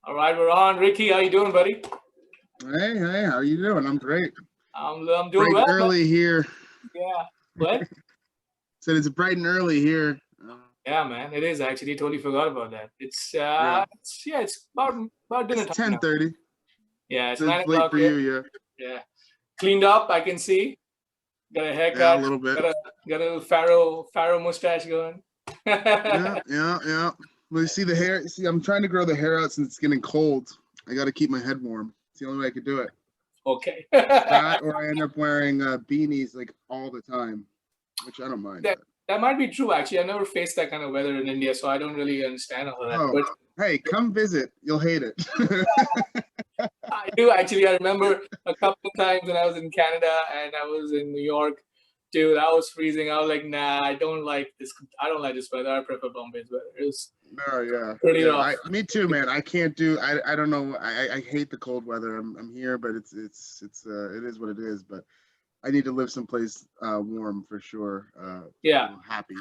All right, we're on. Ricky, how you doing, buddy? Hey, how you doing? I'm great. I'm doing Bright and well, man. early here. Yeah. What? Said it's bright and early here. Yeah, man. It is actually. Totally forgot about that. It's Yeah, it's about dinner it's time now. 10:30. Yeah, it's So nine it's late o'clock for here. you, yeah. Yeah. Cleaned up. I can see. Got a Yeah, a haircut. little bit. Got a little pharaoh mustache going. Yeah. Well, you see the hair. See, I'm trying to grow the hair out since it's getting cold. I got to keep my head warm. It's the only way I could do it. Okay. That, or I end up wearing beanies like all the time, which I don't mind. that But that might be true. Actually, I never faced that kind of weather in India, so I don't really understand all of that. oh, But hey, come visit. You'll hate it. I do actually. I remember a couple of times when I was in Canada and I was in New York. Dude, I was freezing. I was like, nah, I don't like this. I don't like this weather. I prefer Bombay's weather. It was No, yeah, pretty yeah. rough. Me too, man. I can't do. I don't know. I hate the cold weather. I'm here, but it's it is what it is. But I need to live someplace warm for sure. Yeah, Happy.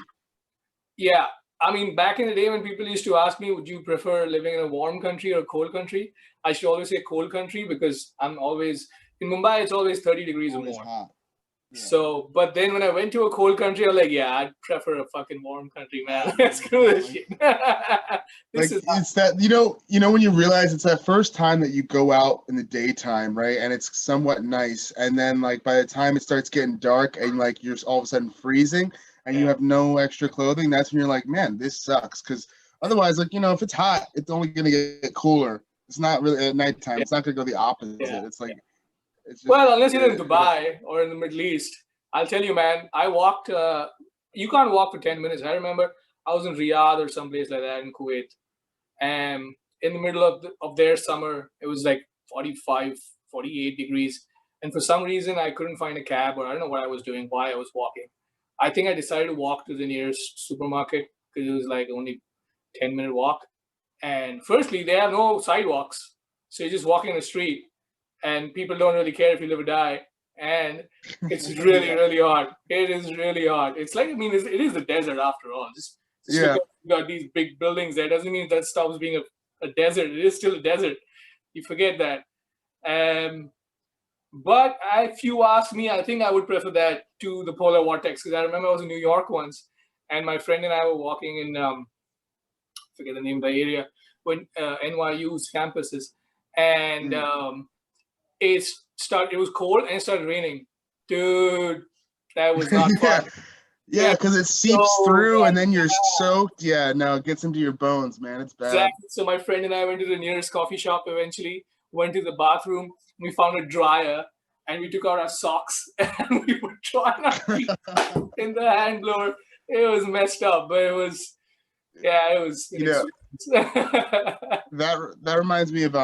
yeah. I mean, back in the day when people used to ask me, would you prefer living in a warm country or a cold country? I should always say cold country because I'm always in Mumbai. It's always 30 degrees or Always more. hot. Yeah. So, but then when I went to a cold country, I was like, yeah, I'd prefer a fucking warm country, man. Screw this shit. This Like is it's that when you realize it's that first time that you go out in the daytime, right? And it's somewhat nice, and then like by the time it starts getting dark and like you're all of a sudden freezing and you yeah, have no extra clothing, that's when you're like, man, this sucks. Because otherwise, like if it's hot, it's only gonna get cooler. It's not really at nighttime. yeah, It's not gonna go the opposite. yeah. It's like it's just Well, unless you're in Dubai or in the Middle East, I'll tell you, man. I walked. You can't walk for 10 minutes. I remember I was in Riyadh or someplace like that in Kuwait, and in the middle of their summer, it was like 45, 48 degrees, and for some reason I couldn't find a cab, or I don't know what I was doing, why I was walking. I think I decided to walk to the nearest supermarket because it was like only 10-minute walk. And firstly, they have no sidewalks, so you're just walking the street and people don't really care if you live or die. And it's really, yeah, really hard. It is really hard. It's like, I mean, it is the desert after all. Just yeah. because you got these big buildings there doesn't mean that stops being a desert. It is still a desert. You forget that. Um, but if you ask me, I think I would prefer that to the polar vortex because I remember I was in New York once, and my friend and I were walking in forget the name of the area when NYU's campuses, and Mm. it was cold and it started raining. Dude, that was not Yeah, fun. yeah, It because was it seeps so through and bad. then you're Yeah, soaked. Yeah, no, it gets into your bones, man. It's bad. exactly. So my friend and I went to the nearest coffee shop eventually, went to the bathroom, we found a dryer, and we took out our socks and we were drying our feet in the hand blower. It was messed up, but it was, yeah, it was an You know, experience. that reminds me of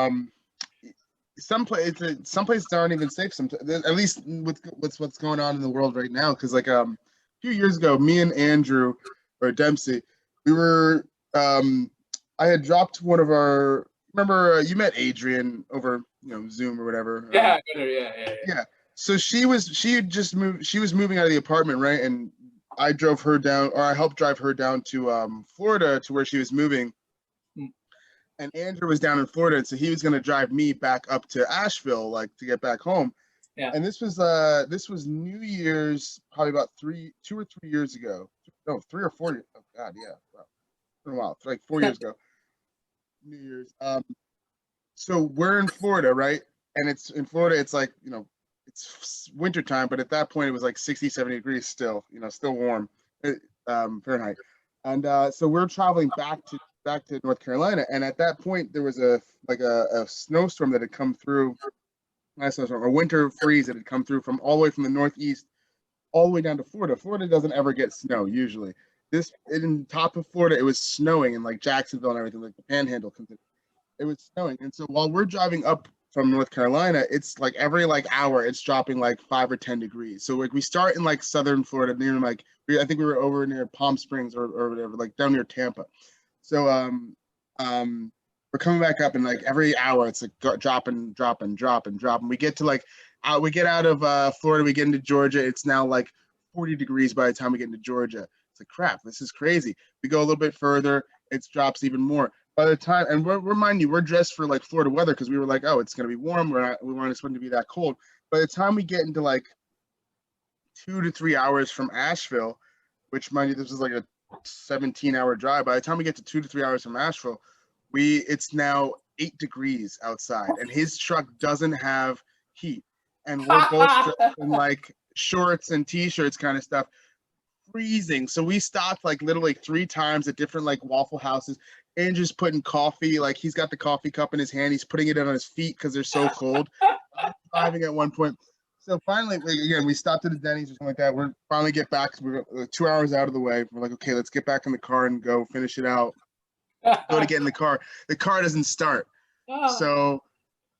some places aren't even safe. At least with what's going on in the world right now. Because like a few years ago, me and Andrew or Dempsey, we were I had dropped one of our. Remember you met Adrian over Zoom or whatever. Yeah, better, yeah, yeah, yeah. Yeah. So she had just moved. She was moving out of the apartment, right? And I drove her down, or I helped drive her down to Florida to where she was moving. Mm. And Andrew was down in Florida, and so he was going to drive me back up to Asheville, like to get back home. Yeah. And this was New Year's, probably about 2 or 3 years ago. No, 3 or 4 years. Oh God, yeah, wow. It's been a while. It's like 4 years ago. New Year's. So we're in Florida, right? And it's in Florida. It's like it's wintertime, but at that point it was like 60, 70 degrees still. Still warm, Fahrenheit. And so we're traveling back to North Carolina, and at that point there was a snowstorm that had come through. Not a snowstorm, a winter freeze that had come through from all the way from the northeast all the way down to Florida. Florida doesn't ever get snow usually. This in top of Florida, it was snowing in like Jacksonville and everything, like the Panhandle. It was snowing, and so while we're driving up from North Carolina, it's like every like hour it's dropping like 5 or 10 degrees. So like we start in like southern Florida near like I think we were over near Palm Springs or whatever, like down near Tampa. So we're coming back up, and like every hour it's like dropping. We get to like we get out of Florida, we get into Georgia. It's now like 40 degrees by the time we get into Georgia. It's like crap, this is crazy. We go a little bit further, it drops even more. by the time, and remind you, we're dressed for like Florida weather because we were like, oh, it's gonna be warm. We weren't expecting to be that cold. By the time we get into like 2 to 3 hours from Asheville, which mind you, this is like a 17-hour drive. By the time we get to 2 to 3 hours from Asheville, it's now 8 degrees outside, and his truck doesn't have heat, and we're both dressed in like shorts and t-shirts kind of stuff, freezing. So we stopped like literally 3 times at different like Waffle Houses. Andrew's putting coffee, like he's got the coffee cup in his hand, he's putting it on his feet because they're so cold. I'm driving at one point. So finally, again, we stopped at a Denny's or something like that. We're finally get back. We're 2 hours out of the way. We're like, okay, let's get back in the car and go finish it out. Go to get in the car. The car doesn't start. So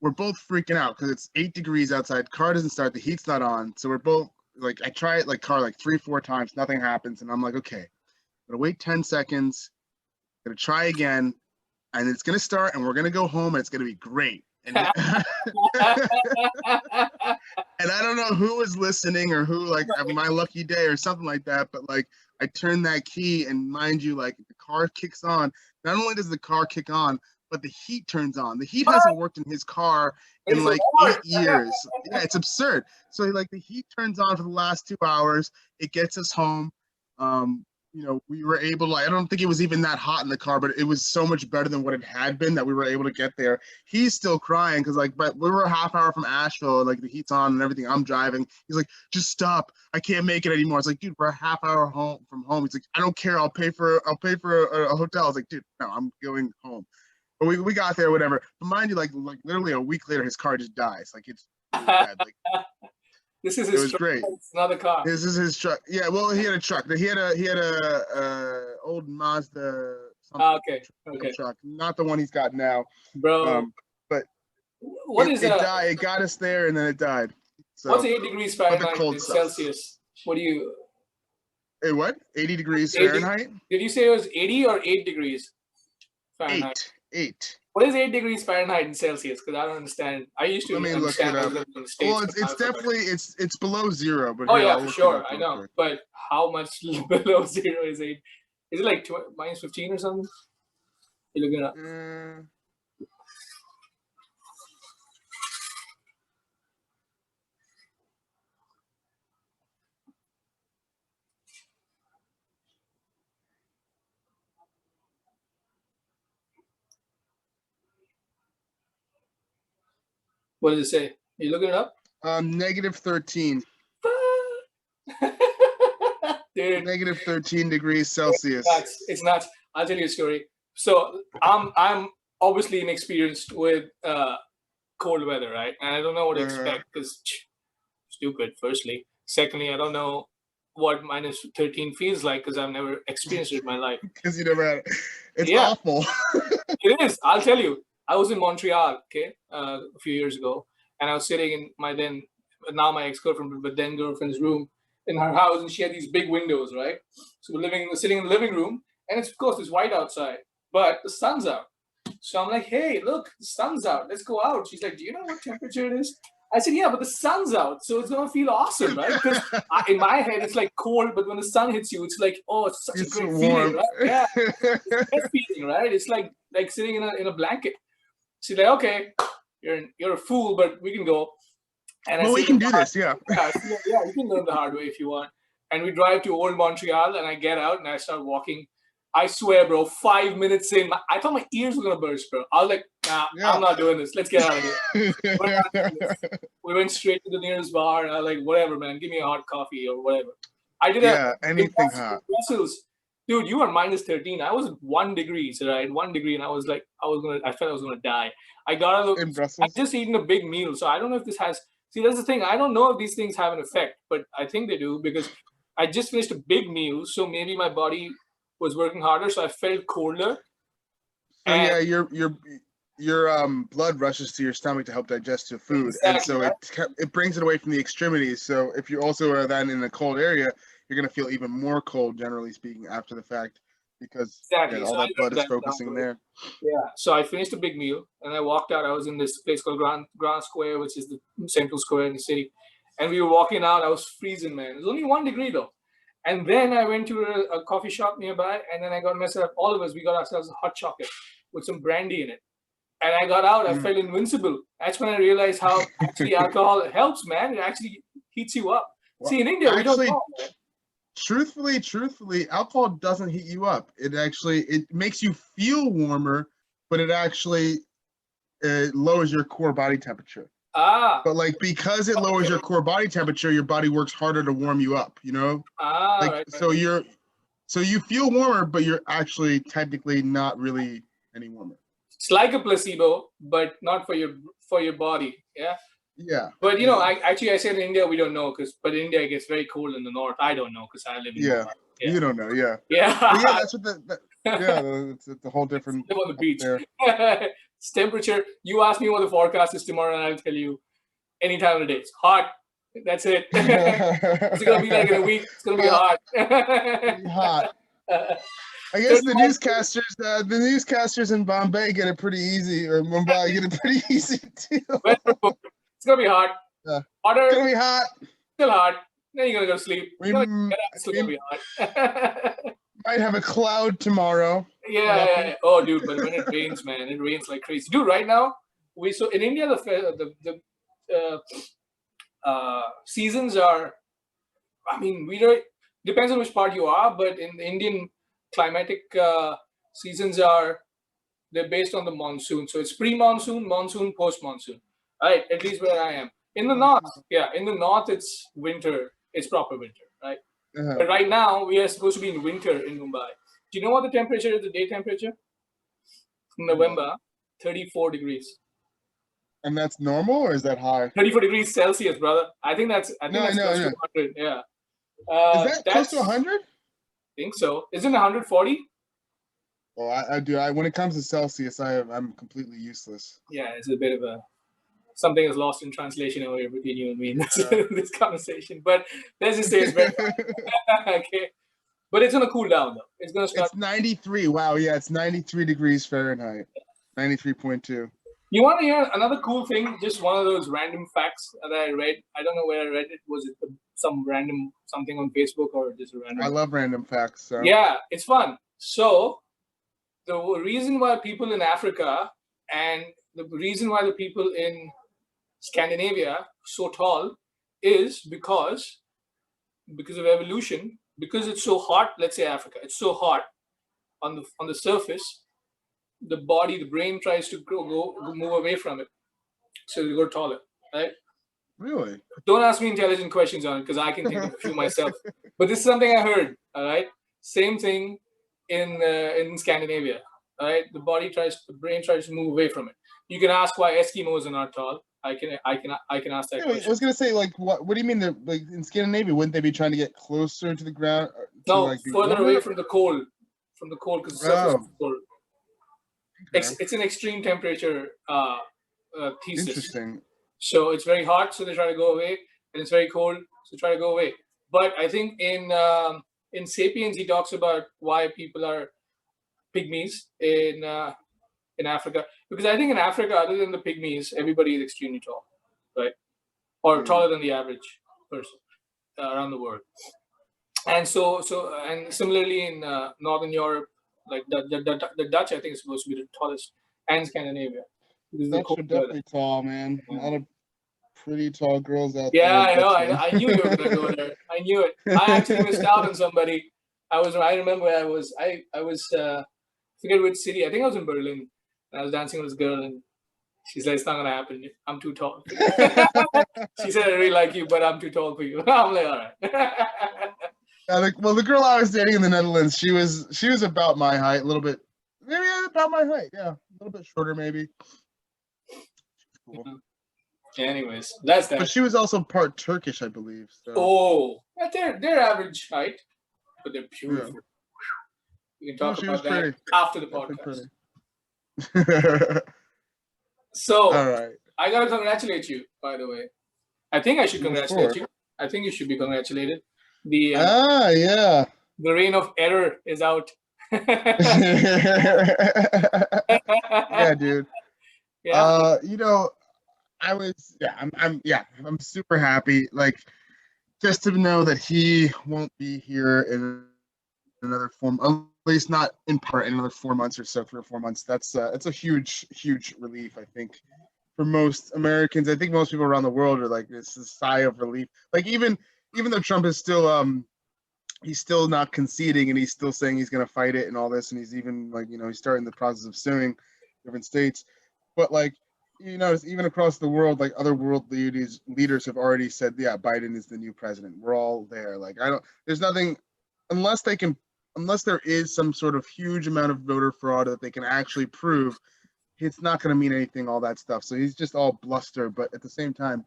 we're both freaking out because it's 8 degrees outside. Car doesn't start. The heat's not on. So we're both like, I try it like car like 3-4 times. Nothing happens. And I'm like, okay, I'm going to wait 10 seconds. I'm going to try again. And it's going to start and we're going to go home and it's going to be great. And, and I don't know who was listening or who, like, my lucky day or something like that. But like, I turn that key and mind you, like the car kicks on. Not only does the car kick on, but the heat turns on. The heat hasn't worked in his car in like 8 years. Yeah, it's absurd. So like the heat turns on for the last 2 hours. It gets us home. We were able to, I don't think it was even that hot in the car, but it was so much better than what it had been that we were able to get there. He's still crying because but we were a half hour from Asheville and like the heat's on and everything. I'm driving. He's like, just stop. I can't make it anymore. It's like, dude, we're a half hour home from home. He's like, I don't care. I'll pay for a hotel. I was like, dude, no, I'm going home. But we got there, whatever. But mind you, like literally a week later, his car just dies. Like it's really bad. Like this is his truck. Great. It's not a car. This is his truck. Yeah, well, he had a truck. He had a old Mazda. Okay. Truck, not the one he's got now, bro. But what is it? Died. It got us there, and then it died. So, what's 8 degrees Fahrenheit in Celsius? What do you? What? 80 degrees Fahrenheit? Did you say it was 80 or 8 degrees Fahrenheit? 8. What is 8 degrees Fahrenheit in Celsius? Because I don't understand. I used to. Let me look it up. Well, it's definitely it's below zero. But oh yeah, for sure, I know. Quick. But how much below zero is 8? Is it like minus 15 or something? You looking it up? What does it say? Are you looking it up? Negative 13. Dude. Negative 13 degrees Celsius. It's nuts. I'll tell you a story. So I'm obviously inexperienced with cold weather, right? And I don't know what to expect because stupid. Firstly, secondly, I don't know what minus 13 feels like because I've never experienced it in my life. Because you never had it. It's awful. It is. I'll tell you. I was in Montreal, a few years ago, and I was sitting in my ex-girlfriend, but then girlfriend's room in her house, and she had these big windows, right? So we're sitting in the living room, and of course it's white outside, but the sun's out. So I'm like, hey, look, the sun's out. Let's go out. She's like, do you know what temperature it is? I said, yeah, but the sun's out, so it's gonna feel awesome, right? Because in my head it's like cold, but when the sun hits you, it's like, oh, it's such a great feeling, right? Yeah, it's a great feeling, right? It's like sitting in a blanket. She's like, okay, you're a fool, but we can go. And we can do this, yeah. Yeah, you can learn the hard way if you want. And we drive to Old Montreal, and I get out and I start walking. I swear, bro, 5 minutes in, I thought my ears were gonna burst, bro. I was like, nah, I'm not doing this. Let's get out of here. We went straight to the nearest bar, and I was like, whatever, man, give me a hot coffee or whatever. I did anything hot. Brussels. Dude, you were minus 13. I was 1 degree, right? 1 degree, and I was like, I felt I was gonna die. I just eaten a big meal, so I don't know if this has. See, that's the thing. I don't know if these things have an effect, but I think they do because I just finished a big meal, so maybe my body was working harder, so I felt colder. So yeah, your blood rushes to your stomach to help digest your food, exactly, and so it brings it away from the extremities. So if you also are then in a cold area, you're gonna feel even more cold, generally speaking, after the fact, because all that blood is focusing there. Yeah. So I finished a big meal and I walked out. I was in this place called Grand Square, which is the central square in the city, and we were walking out. I was freezing, man. It was only 1 degree though. And then I went to a coffee shop nearby, and then I got myself. All of us, we got ourselves a hot chocolate. with some brandy in it. And I got out, I felt invincible. That's when I realized how actually alcohol helps, man. It actually heats you up. Well, See, in India, we don't actually, know. truthfully, alcohol doesn't heat you up. It makes you feel warmer, but it actually lowers your core body temperature. Ah, But like because it lowers your core body temperature, your body works harder to warm you up. You know, like right. so you feel warmer, but you're actually technically not really any warmer. It's like a placebo, but not for your body. Yeah. Yeah. But you know, I said in India we don't know but in India it gets very cold in the north. I don't know because I live in Mumbai. Yeah. You don't know. Yeah. Yeah. But yeah, that's what it's a whole different. Live on the beach. There. It's temperature. You ask me what the forecast is tomorrow, and I'll tell you any time of the day. It's hot. That's it. It's gonna be like in a week. It's gonna be hot. Hot. I guess the newscasters in Bombay get it pretty easy, or Mumbai get it pretty easy too. It's gonna be hot. Yeah. Hotter. It's gonna be hot. Still hot. Then you're gonna go to sleep. It's still gonna be hot. Might have a cloud tomorrow. Yeah. Oh, dude, but when it rains, man, it rains like crazy. Dude, right now so in India the seasons are. I mean, depends on which part you are, but in the Indian climatic seasons they're based on the monsoon. So it's pre-monsoon, monsoon, post-monsoon. Right, at least where I am. In the north it's winter. It's proper winter, right? Uh-huh. But right now we are supposed to be in winter in Mumbai. Do you know what the temperature is? The day temperature in November, 34 degrees. And that's normal, or is that high? 34 degrees Celsius, brother. I think that's close to 100. Yeah. Is that close to 100? I think so. Isn't it 140? Well, I do. When it comes to Celsius, I'm completely useless. Yeah, it's a bit of something is lost in translation over here between you and me in this conversation. But let's just say it's very okay. But it's gonna cool down though. It's gonna start. It's 93. Wow, yeah, it's 93 degrees Fahrenheit. 93.2. You want to hear another cool thing? Just one of those random facts that I read. I don't know where I read it. Was it some random something on Facebook or just a random? I love random facts. So. Yeah, it's fun. So the reason why people in Africa and the reason why the people in Scandinavia are so tall is because of evolution. Because it's so hot. Let's say Africa. It's so hot on the surface. The brain tries to move away from it, so you go taller, right? Really? Don't ask me intelligent questions on it because I can think of a few myself. But this is something I heard. All right, same thing in Scandinavia. All right, the brain tries to move away from it. You can ask why Eskimos are not tall. I can ask that question. I was gonna say, like, what do you mean that, like, in Scandinavia, wouldn't they be trying to get closer to the ground? No, further away from the cold. Because the surface is cold. Okay. It's an extreme temperature thesis. Interesting. So it's very hot, so they try to go away, and it's very cold, so try to go away. But I think in *Sapiens* he talks about why people are pygmies in Africa, because I think in Africa, other than the pygmies, everybody is extremely tall, right? Or taller than the average person around the world. And and similarly in Northern Europe. Like the Dutch, I think, is supposed to be the tallest, and Scandinavia. Dutch are definitely tall, man. A lot of pretty tall girls out there. Yeah, I know. I knew you were gonna go there. I knew it. I actually missed out on somebody. I remember I was forget which city. I think I was in Berlin. And I was dancing with this girl, and she said, "It's not gonna happen. I'm too tall." She said, "I really like you, but I'm too tall for you." I'm like, "All right." The girl I was dating in the Netherlands, she was about my height, a little bit, maybe about my height, yeah, a little bit shorter, maybe. Cool. Yeah, anyways, that's that. But she was also part Turkish, I believe. So. Oh, they're average height, but they're beautiful. Yeah. We can talk about that pretty. After the podcast. So, all right. I gotta congratulate you, by the way. I think I should congratulate you. I think you should be congratulated. The reign of error is out. Yeah, dude. Yeah. I'm super happy. Like, just to know that he won't be here in another form, least not in power in another 4 months or so, 3 or 4 months. That's it's a huge, huge relief, I think, for most Americans. I think most people around the world are like this is a sigh of relief. Like even though Trump is still he's still not conceding and he's still saying he's going to fight it and all this, and he's even like he's starting the process of suing different states. But like even across the world, like other world leaders have already said, yeah, Biden is the new president. We're all there. Like there's nothing unless there is some sort of huge amount of voter fraud that they can actually prove. It's not going to mean anything, all that stuff. So he's just all bluster. But at the same time,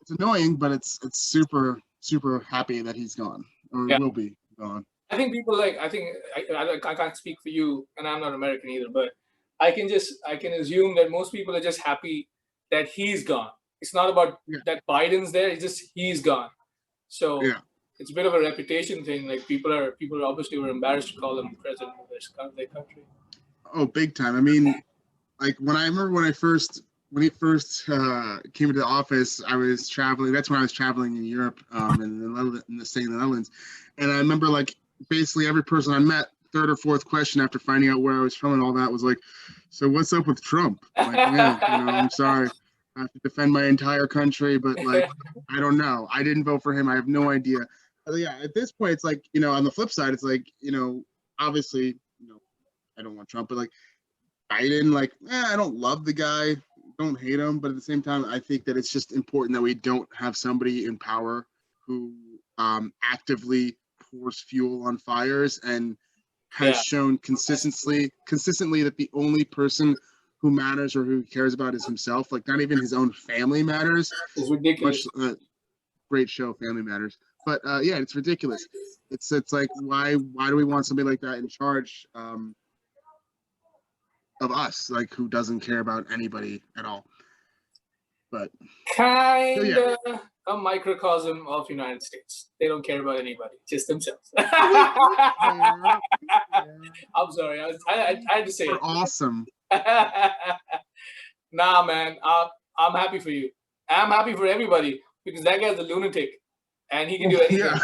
it's annoying, but it's super, super happy that he's gone or Yeah. will be gone. I think people I can't speak for you, and I'm not American either, but I can assume that most people are just happy that he's gone. It's not about that Biden's there; it's just he's gone. So it's a bit of a reputation thing. Like people obviously were embarrassed to call him president of their country. Oh, big time! I mean, like when he first came into the office, I was traveling. That's when I was traveling in Europe, in the state of the Netherlands, and I remember like basically every person I met, third or fourth question after finding out where I was from and all that was like, "So what's up with Trump?" Like, yeah, I'm sorry, I have to defend my entire country, but like, I don't know. I didn't vote for him. I have no idea. But yeah, at this point, it's like on the flip side, it's like obviously I don't want Trump, but like Biden, like I don't love the guy, don't hate him, but at the same time, I think that it's just important that we don't have somebody in power who actively pours fuel on fires and has shown consistently that the only person who matters or who he cares about is himself. Like not even his own family matters. It's ridiculous. Great show, Family Matters. But yeah, it's ridiculous. It's like why do we want somebody like that in charge of us, like who doesn't care about anybody at all? But kind of a microcosm of United States. They don't care about anybody, just themselves. I'm sorry, I had to say it. Awesome. Nah, man, I'm happy for you. I'm happy for everybody because that guy's a lunatic, and he can do anything.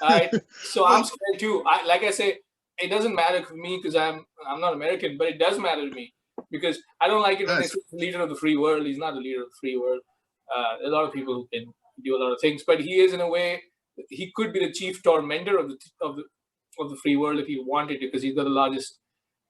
All right, so I'm scared too. Like I say, it doesn't matter for me because I'm not American, but it does matter to me because I don't like it when they say the leader of the free world. He's not the leader of the free world. There are a lot of people who can do a lot of things, but he is in a way. He could be the chief tormentor of the free world if he wanted to, because he's got the largest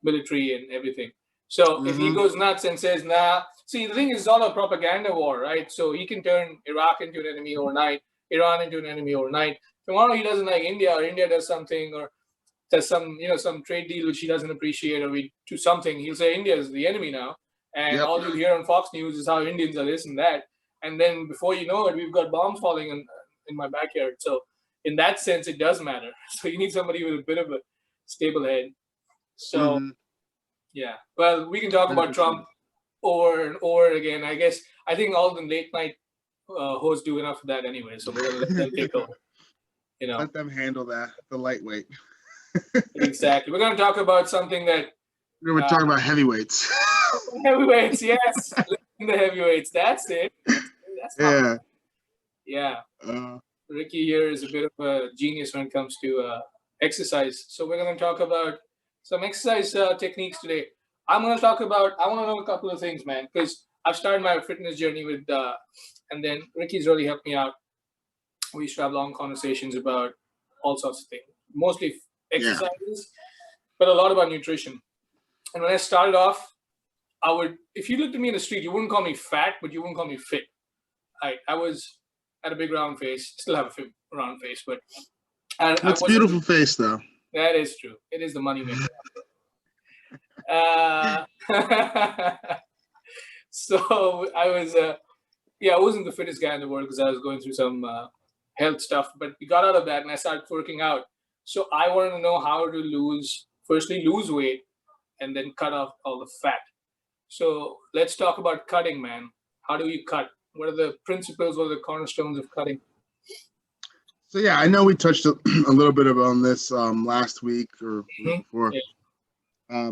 military and everything. So if he goes nuts and says, "Nah," see, the thing is, it's all a propaganda war, right? So he can turn Iraq into an enemy overnight, Iran into an enemy overnight. Tomorrow he doesn't like India, or India does something, or does some trade deal which he doesn't appreciate, or we do something. He'll say India is the enemy now, and all you'll hear on Fox News is how Indians are this and that. And then before you know it, we've got bombs falling in my backyard. So in that sense, it does matter. So you need somebody with a bit of a stable head. So yeah, well, we can talk about Trump over and over again. I think all the late night hosts do enough of that anyway. So we're gonna let them take over. Let them handle that. The lightweight. Exactly. We're gonna talk about something that we're gonna talk about heavyweights. Heavyweights, yes. The heavyweights. That's it. That's yeah. Ricky here is a bit of a genius when it comes to exercise. So we're going to talk about some exercise techniques today. I want to know a couple of things, man, because I've started my fitness journey with, and then Ricky's really helped me out. We used to have long conversations about all sorts of things, mostly exercises, but a lot about nutrition. And when I started off, if you looked at me in the street, you wouldn't call me fat, but you wouldn't call me fit. I had a big round face, still have a round face, but that's a beautiful face, though. That is true. It is the money maker. So I wasn't the fittest guy in the world because I was going through some health stuff, but we got out of that and I started working out. So I wanted to know how to lose weight and then cut off all the fat. So let's talk about cutting, man. How do you cut? What are the principles or the cornerstones of cutting? So yeah, I know we touched a little bit on this last week or before. Yeah.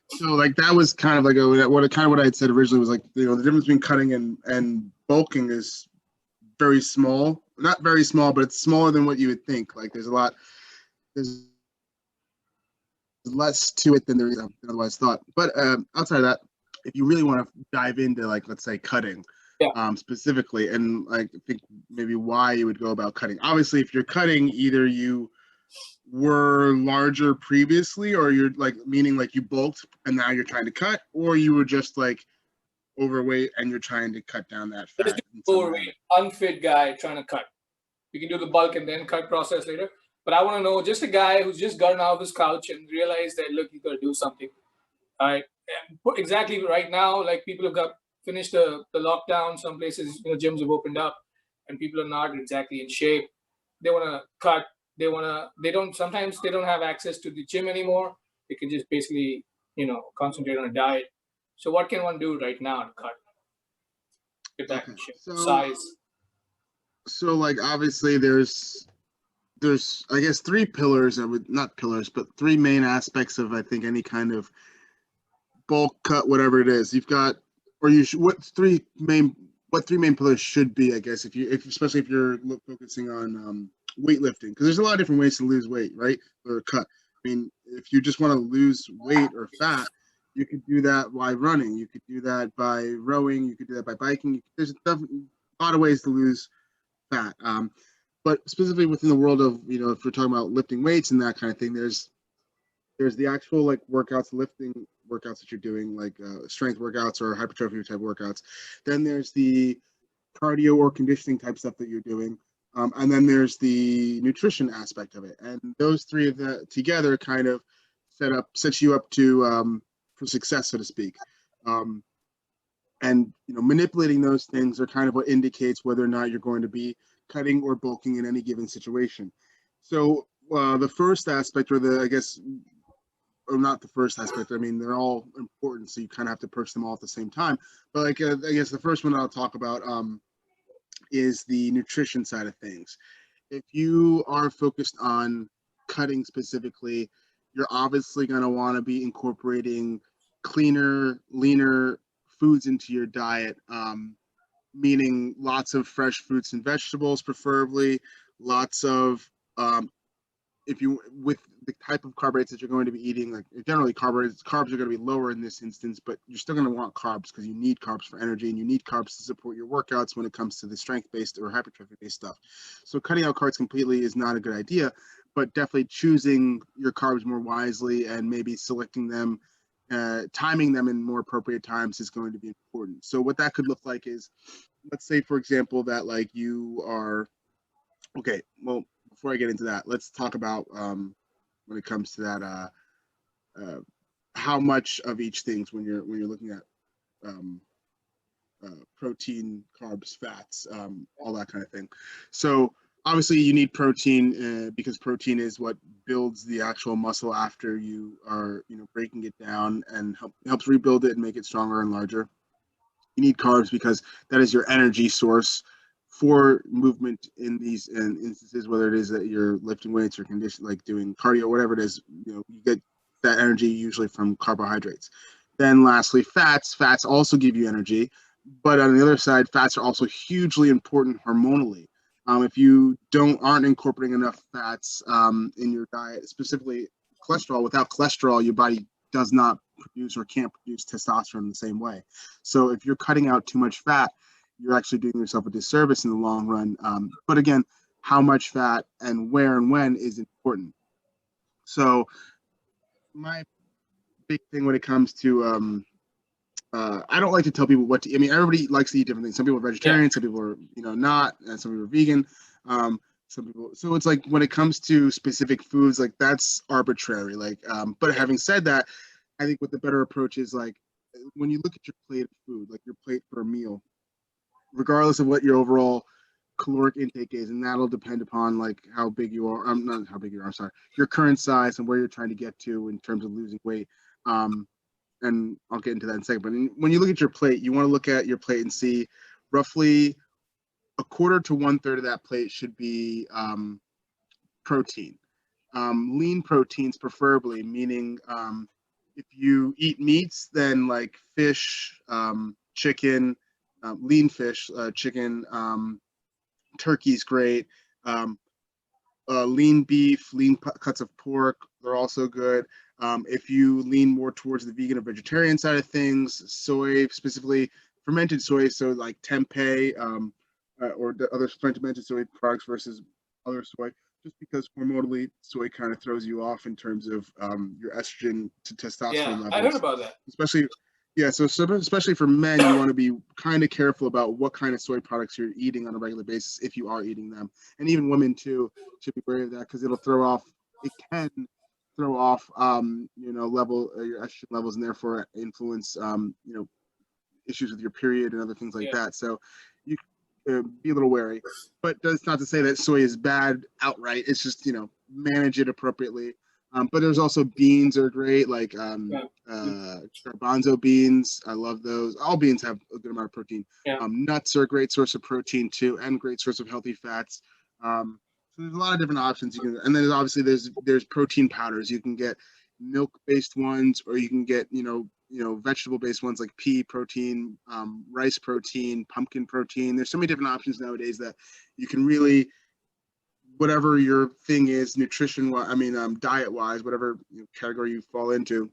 So like that was kind of like what I had said originally was like the difference between cutting and bulking is very small. Not very small, but it's smaller than what you would think. Like there's a lot less to it than there is otherwise thought. But outside of that, if you really want to dive into, like, let's say cutting, Yeah. Specifically, and like think maybe why you would go about cutting. Obviously, if you're cutting, either you were larger previously, or you're like, meaning like you bulked and now you're trying to cut, or you were just like overweight and you're trying to cut down that Let's fat. do overweight, unfit guy trying to cut. You can do the bulk and then cut process later. But I want to know just a guy who's just gotten out of his couch and realized that, look, you got to do something. All right. And exactly right now, like people have got finished the lockdown. Some places, gyms have opened up and people are not exactly in shape. They want to cut. Sometimes they don't have access to the gym anymore. They can just basically, concentrate on a diet. So what can one do right now to cut? Get back in shape. Size. So like obviously there's I guess three pillars, not pillars, but three main aspects of, I think, any kind of bulk cut, whatever it is. You've got, or you should, what three main pillars should be, I guess, especially if you're focusing on weightlifting, because there's a lot of different ways to lose weight, right? Or cut. I mean, if you just want to lose weight or fat, you could do that by running. You could do that by rowing. You could do that by biking. There's definitely a lot of ways to lose fat. But specifically within the world of, if we're talking about lifting weights and that kind of thing, there's the actual like lifting workouts that you're doing, like strength workouts or hypertrophy type workouts. Then there's the cardio or conditioning type stuff that you're doing. And then there's the nutrition aspect of it. And those three of that together kind of sets you up to for success, so to speak. And manipulating those things are kind of what indicates whether or not you're going to be cutting or bulking in any given situation. So the first aspect, or not the first aspect, I mean, they're all important, so you kind of have to approach them all at the same time. But like, I guess the first one I'll talk about is the nutrition side of things. If you are focused on cutting specifically, you're obviously going to want to be incorporating cleaner, leaner foods into your diet, meaning lots of fresh fruits and vegetables, preferably lots of, with the type of carbohydrates that you're going to be eating, like generally carbs are going to be lower in this instance, but you're still going to want carbs because you need carbs for energy and you need carbs to support your workouts when it comes to the strength-based or hypertrophy-based stuff. So cutting out carbs completely is not a good idea, but definitely choosing your carbs more wisely and maybe selecting them, timing them in more appropriate times is going to be important. So what that could look like is, let's say, for example, that like you are, okay, well, before I get into that, let's talk about when it comes to that, how much of each things when you're looking at protein, carbs, fats, all that kind of thing. So obviously you need protein because protein is what builds the actual muscle after you are breaking it down and helps rebuild it and make it stronger and larger. You need carbs because that is your energy source for movement in these instances, whether it is that you're lifting weights or condition, like doing cardio, whatever it is, you get that energy usually from carbohydrates. Then lastly, fats also give you energy, but on the other side, fats are also hugely important hormonally. If you aren't incorporating enough fats in your diet, specifically cholesterol, without cholesterol, your body does not produce or can't produce testosterone the same way. So if you're cutting out too much fat, you're actually doing yourself a disservice in the long run. But again, how much fat and where and when is important. So my big thing when it comes to, I don't like to tell people what to eat. I mean, everybody likes to eat different things. Some people are vegetarian, some people are, not, and some people are vegan. Some people, so it's like when it comes to specific foods, like that's arbitrary. Like, but having said that, I think what the better approach is, like, when you look at your plate of food, like your plate for a meal, regardless of what your overall caloric intake is, and that'll depend upon like how big you are. Not how big you are. I'm sorry, your current size and where you're trying to get to in terms of losing weight. And I'll get into that in a second. But when you look at your plate, you want to look at your plate and see roughly a quarter to 1/3 of that plate should be protein. Lean proteins, preferably, meaning if you eat meats, then like fish, chicken, lean fish, chicken, turkey's great. Lean beef, lean cuts of pork, they're also good. If you lean more towards the vegan or vegetarian side of things, soy, specifically fermented soy, so like tempeh, or the other fermented soy products versus other soy, just because hormonally soy kind of throws you off in terms of your estrogen to Yeah, testosterone I heard levels, about that. especially. Yeah, so especially for men, you want to be kind of careful about what kind of soy products you're eating on a regular basis if you are eating them, and even women too should be wary of that because it'll throw off. It can throw off, level your estrogen levels, and therefore influence, issues with your period and other things like Yeah, that. So you be a little wary, but that's not to say that soy is bad outright. It's just, manage it appropriately. But there's also beans that are great, like yeah, garbanzo beans. I love those. All beans have a good amount of protein. yeah. Nuts are a great source of protein too, and great source of healthy fats. So there's a lot of different options you can, and then obviously there's protein powders. You can get milk-based ones, or you can get vegetable-based ones like pea protein, rice protein, pumpkin protein. There's so many different options nowadays that you can really, whatever your thing is, diet-wise, whatever category you fall into,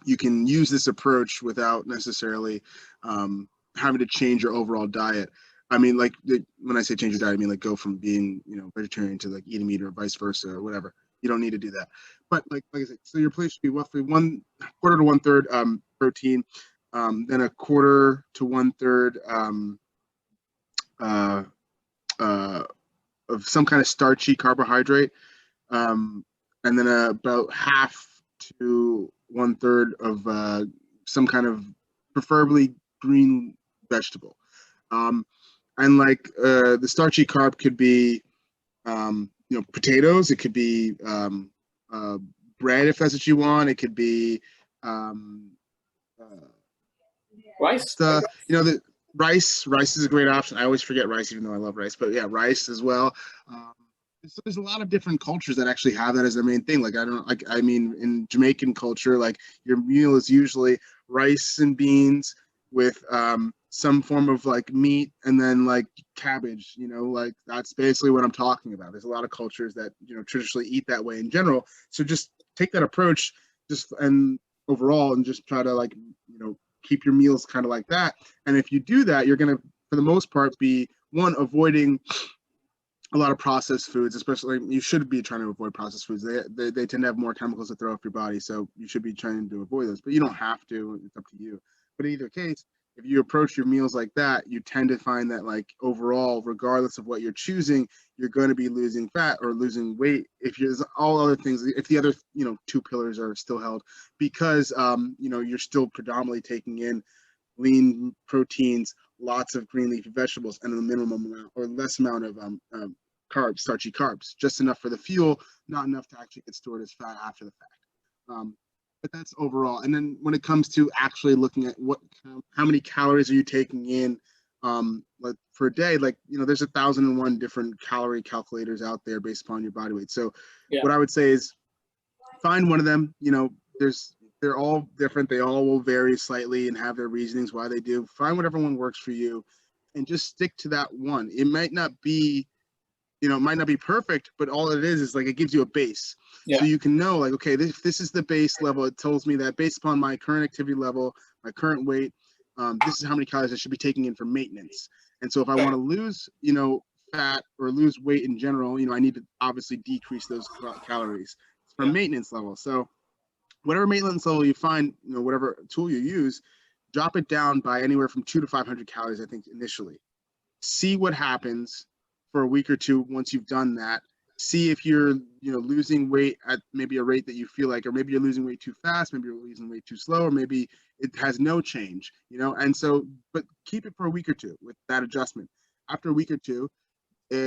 you can use this approach without necessarily having to change your overall diet. I mean, like when I say change your diet, I mean like go from being vegetarian to like eating meat or vice versa or whatever. You don't need to do that. But like I said, so your plate should be roughly 1/4 to 1/3 protein, then 1/4 to 1/3 uh, uh, of some kind of starchy carbohydrate, um, and then about 1/2 to 1/3 of some kind of preferably green vegetable. And like the starchy carb could be potatoes. It could be uh, bread if that's what you want. It could be um, uh, Rice, I pasta. guess. The rice. Rice is a great option. I always forget rice, even though I love rice. But yeah, rice as well. Um, so there's a lot of different cultures that actually have that as their main thing. Like I mean, in Jamaican culture, like your meal is usually rice and beans with some form of like meat and then like cabbage. Like that's basically what I'm talking about. There's a lot of cultures that traditionally eat that way in general. So just take that approach, just and overall, and just try to like keep your meals kind of like that. And if you do that, you're going to, for the most part, be one, avoiding a lot of processed foods. Especially, you should be trying to avoid processed foods. They tend to have more chemicals that throw off your body, so you should be trying to avoid those, but you don't have to. It's up to you. But in either case, if you approach your meals like that, you tend to find that, like, overall, regardless of what you're choosing, you're going to be losing fat or losing weight if you're all other things, if the other two pillars are still held, because you're still predominantly taking in lean proteins, lots of green leafy vegetables, and a minimum amount or less amount of carbs, starchy carbs, just enough for the fuel, not enough to actually get stored as fat after the fact. Um, but that's overall. And then when it comes to actually looking at how many calories are you taking in, like for a day, like there's 1,001 different calorie calculators out there based upon your body weight. So Yeah, what I would say is find one of them. They're all different. They all will vary slightly and have their reasonings why they do. Find whatever one works for you, and just stick to that one. It might not be it might not be perfect, but all it is like it gives you a base. So yeah, you can know, like, okay, this is the base level. It tells me that based upon my current activity level, my current weight, this is how many calories I should be taking in for maintenance. And so if I want right. to lose, fat or lose weight in general, I need to obviously decrease those calories for Yeah, maintenance level. So whatever maintenance level you find, whatever tool you use, drop it down by anywhere from 200 to 500 calories, I think, initially. See what happens for a week or two once you've done that. See if you're losing weight at maybe a rate that you feel like, or maybe you're losing weight too fast, maybe you're losing weight too slow, or maybe it has no change. And so, but keep it for a week or two with that adjustment. After a week or two,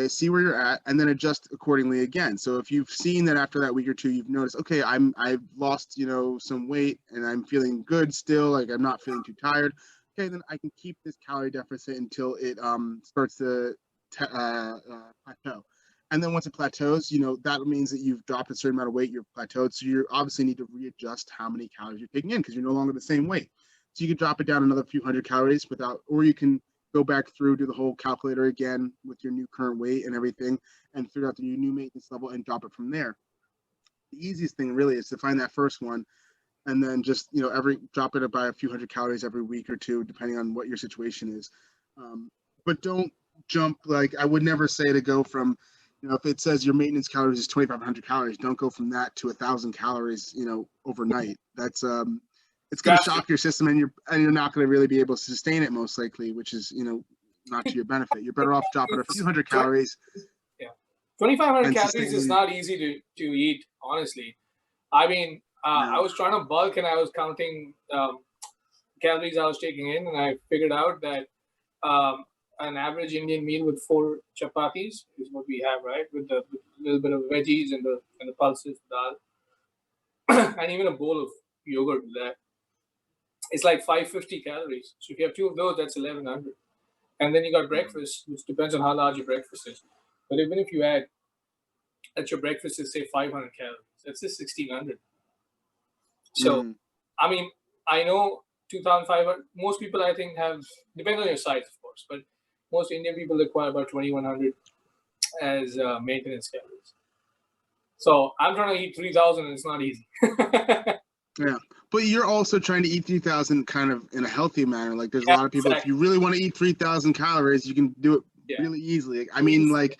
see where you're at, and then adjust accordingly again. So if you've seen that after that week or two, you've noticed, okay, I've lost some weight and I'm feeling good still, like I'm not feeling too tired. Okay, then I can keep this calorie deficit until it starts to plateau. And then once it plateaus, that means that you've dropped a certain amount of weight, you're plateaued. So you obviously need to readjust how many calories you're taking in because you're no longer the same weight. So you could drop it down another few hundred calories or you can go back through, do the whole calculator again with your new current weight and everything, and figure out the new maintenance level and drop it from there. the easiest thing really is to find that first one, and then just every drop it by a few hundred calories every week or two, depending on what your situation is. But don't jump. Like, I would never say to go from, if it says your maintenance calories is 2,500 calories, don't go from that to 1,000 calories, overnight. That's it's going to shock your system, and you're not going to really be able to sustain it, most likely, which is not to your benefit. You're better off dropping a few hundred calories. Yeah, 2,500 calories sustaining... is not easy to eat, honestly. I mean, I was trying to bulk, and I was counting calories I was taking in, and I figured out that an average Indian meal with 4 chapatis is what we have, right? With a little bit of veggies and the pulses, dal, and even a bowl of yogurt with that. It's like 550 calories. So if you have 2 of those, that's 1,100. And then you got breakfast, which depends on how large your breakfast is. But even if you add that your breakfast is, say, 500 calories, that's just 1,600. So, I mean, I know 2,500, most people I think have, depends on your size, of course, but most Indian people require about 2,100 as maintenance calories. So I'm trying to eat 3,000, and it's not easy. Yeah, but you're also trying to eat 3,000 kind of in a healthy manner. Like, there's a lot of people, if you really want to eat 3,000 calories, you can do it really easily. I mean, like,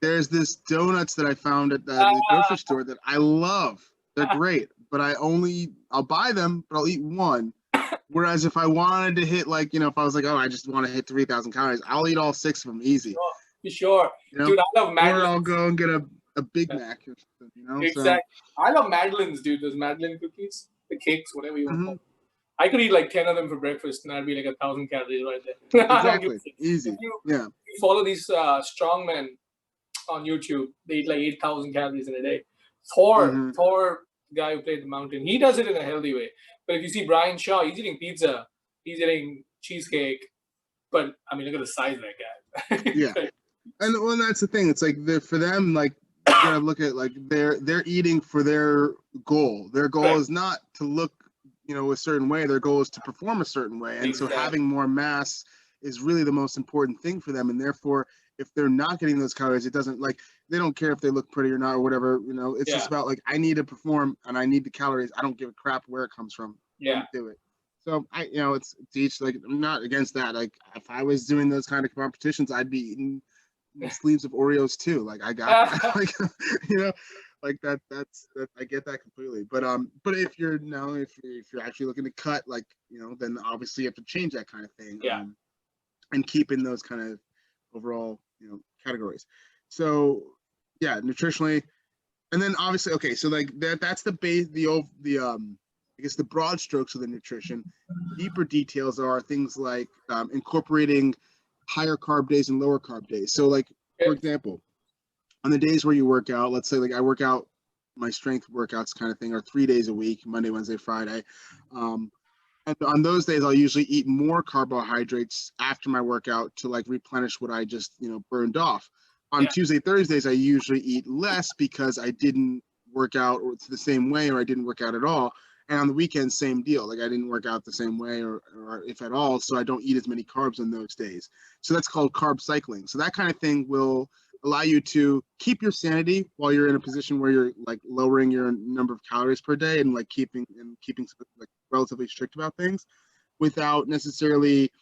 there's this donuts that I found at the grocery store that I love. They're great, but I'll buy them, but I'll eat one. Whereas if I wanted to hit, like, if I was like, oh, I just want to hit 3,000 calories, I'll eat all 6 of them easy. Sure. Dude, I love Madeleines. Or I'll go and get a Big Mac or something, Exactly. So, I love Madeleines, dude. Those Madeleine cookies, the cakes, whatever you want to call them. I could eat like 10 of them for breakfast, and that'd be like 1,000 calories right there. Exactly. Easy. If you Yeah. follow these strong men on YouTube, they eat like 8,000 calories in a day. Thor, the guy who played the Mountain, he does it in a healthy way. But if you see Brian Shaw, he's eating pizza, he's eating cheesecake. But I mean, look at the size of that guy. Yeah. And well, that's the thing. It's like for them, like, you gotta look at, like, they're eating for their goal. Their goal is not to look, a certain way. Their goal is to perform a certain way. And so having more mass is really the most important thing for them. And therefore, if they're not getting those calories, it doesn't, like, they don't care if they look pretty or not or whatever. It's just about, like, I need to perform and I need the calories. I don't give a crap where it comes from. Yeah. Do it. So it's each, like, I'm not against that. Like, if I was doing those kind of competitions, I'd be eating sleeves of Oreos too. Like, I got like, like that's I get that completely. But if you're if you're actually looking to cut, like, then obviously you have to change that kind of thing. Yeah. And keep in those kind of overall, categories. So yeah, nutritionally, and then obviously, okay, so like that's the base, I guess the broad strokes of the nutrition. Deeper details are things like incorporating higher carb days and lower carb days. So, like, for example, on the days where you work out, let's say, like, I work out, my strength workouts kind of thing are 3 days a week, Monday, Wednesday, Friday. And on those days, I'll usually eat more carbohydrates after my workout to, like, replenish what I just, burned off. On Tuesday, Thursdays, I usually eat less because I didn't work out or the same way, or I didn't work out at all. And on the weekend, same deal. Like, I didn't work out the same way or if at all, so I don't eat as many carbs on those days. So that's called carb cycling. So that kind of thing will allow you to keep your sanity while you're in a position where you're, like, lowering your number of calories per day and, like, keeping like, relatively strict about things without necessarily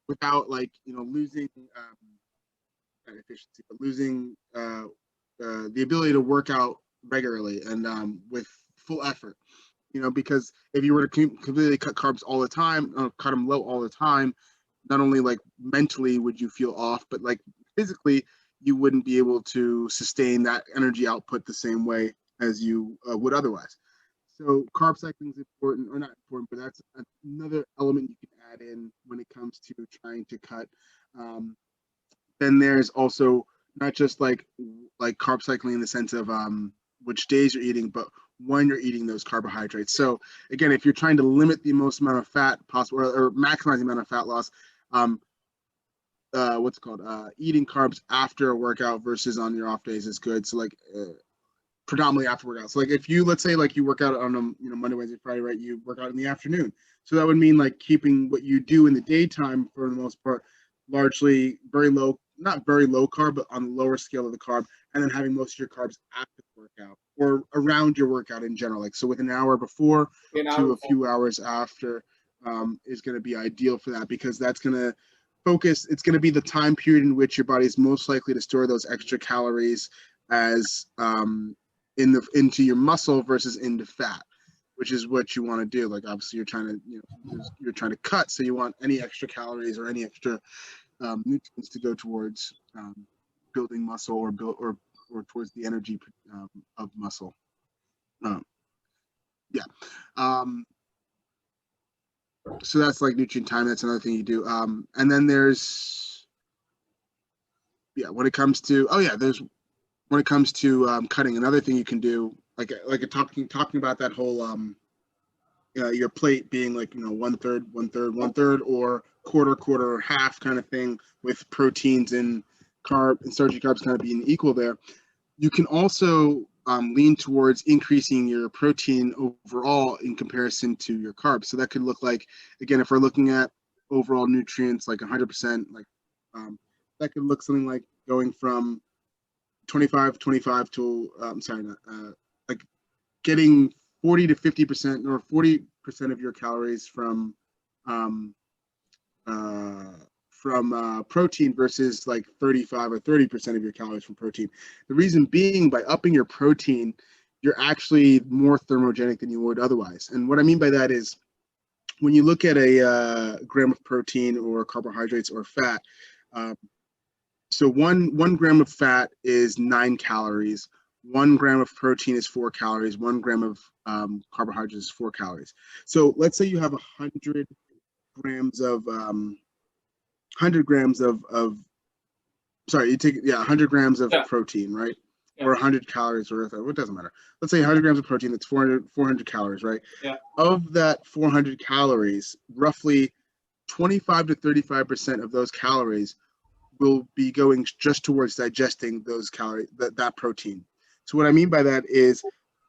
without, like, losing efficiency, but losing the ability to work out regularly and with full effort, because if you were to completely cut carbs all the time, cut them low all the time, not only, like, mentally would you feel off, but, like, physically you wouldn't be able to sustain that energy output the same way as you would otherwise. So carb cycling is important, or not important, but that's another element you can add in when it comes to trying to cut. Then there's also not just like carb cycling in the sense of which days you're eating, but when you're eating those carbohydrates. So again, if you're trying to limit the most amount of fat possible or maximize the amount of fat loss, eating carbs after a workout versus on your off days is good. So, like, predominantly after workouts. So, like, if you, let's say, like, you work out on Monday, Wednesday, Friday, right? You work out in the afternoon. So that would mean, like, keeping what you do in the daytime for the most part largely very low not very low carb, but on the lower scale of the carb, and then having most of your carbs after the workout or around your workout in general. Like, so within an hour before to a few hours after is going to be ideal for that, because that's going to focus. It's going to be the time period in which your body is most likely to store those extra calories as into your muscle versus into fat, which is what you want to do. Like, obviously you're trying to, you're trying to cut, so you want any extra calories or any extra nutrients to go towards building muscle or towards the energy of muscle. So that's like nutrient time. That's another thing you do. And then there's, when it comes to, cutting, another thing you can do, like talking about that whole your plate being like, 1/3, 1/3, 1/3, or quarter, or half kind of thing, with proteins and starchy carbs kind of being equal there. You can also lean towards increasing your protein overall in comparison to your carbs. So that could look like, again, if we're looking at overall nutrients, like 100%, like that could look something like going from 25 to, like getting 40 to 50% or 40% of your calories from protein versus like 35 or 30% of your calories from protein. The reason being, by upping your protein, you're actually more thermogenic than you would otherwise. And what I mean by that is, when you look at a gram of protein or carbohydrates or fat, so one gram of fat is 9 calories. 1 gram of protein is 4 calories. 1 gram of carbohydrates is 4 calories. So let's say you have 100 grams of 100 grams of sorry, you take 100 grams of protein, right? Or 100 calories, or it doesn't matter. Let's say 100 grams of protein, that's 400 calories, right? Yeah. Of that 400 calories, roughly 25 to 35% of those calories will be going just towards digesting those calories, that protein. So what I mean by that is,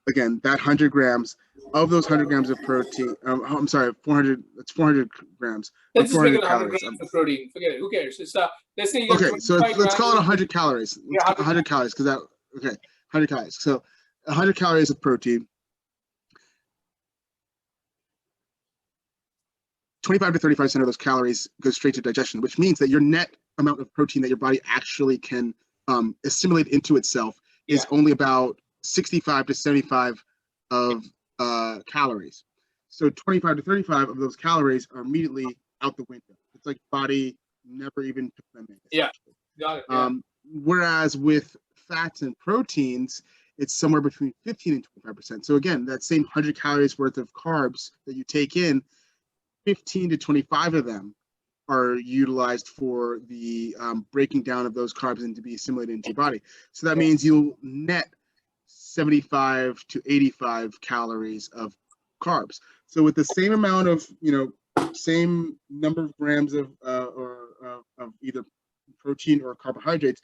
again, that 100 grams, of those 100 grams of protein, I'm sorry, 400, that's 400 grams. Let's just make it 100 calories. grams of protein. Forget it. Who cares? It's let's say you got okay, so let's call it 100 calories. Yeah, 100 calories, because that, 100 calories. So 100 calories of protein. 25 to 35% of those calories go straight to digestion, which means that your net amount of protein that your body actually can assimilate into itself is only about 65 to 75 of calories. So 25 to 35 of those calories are immediately out the window. It's like body never even took them in. Yeah, got it. Yeah. Whereas with fats and proteins, it's somewhere between 15 and 25%. So again, that same 100 calories worth of carbs that you take in, 15 to 25 of them are utilized for the breaking down of those carbs and to be assimilated into your body. So that means you'll net 75 to 85 calories of carbs. So with the same amount of, same number of grams of either protein or carbohydrates,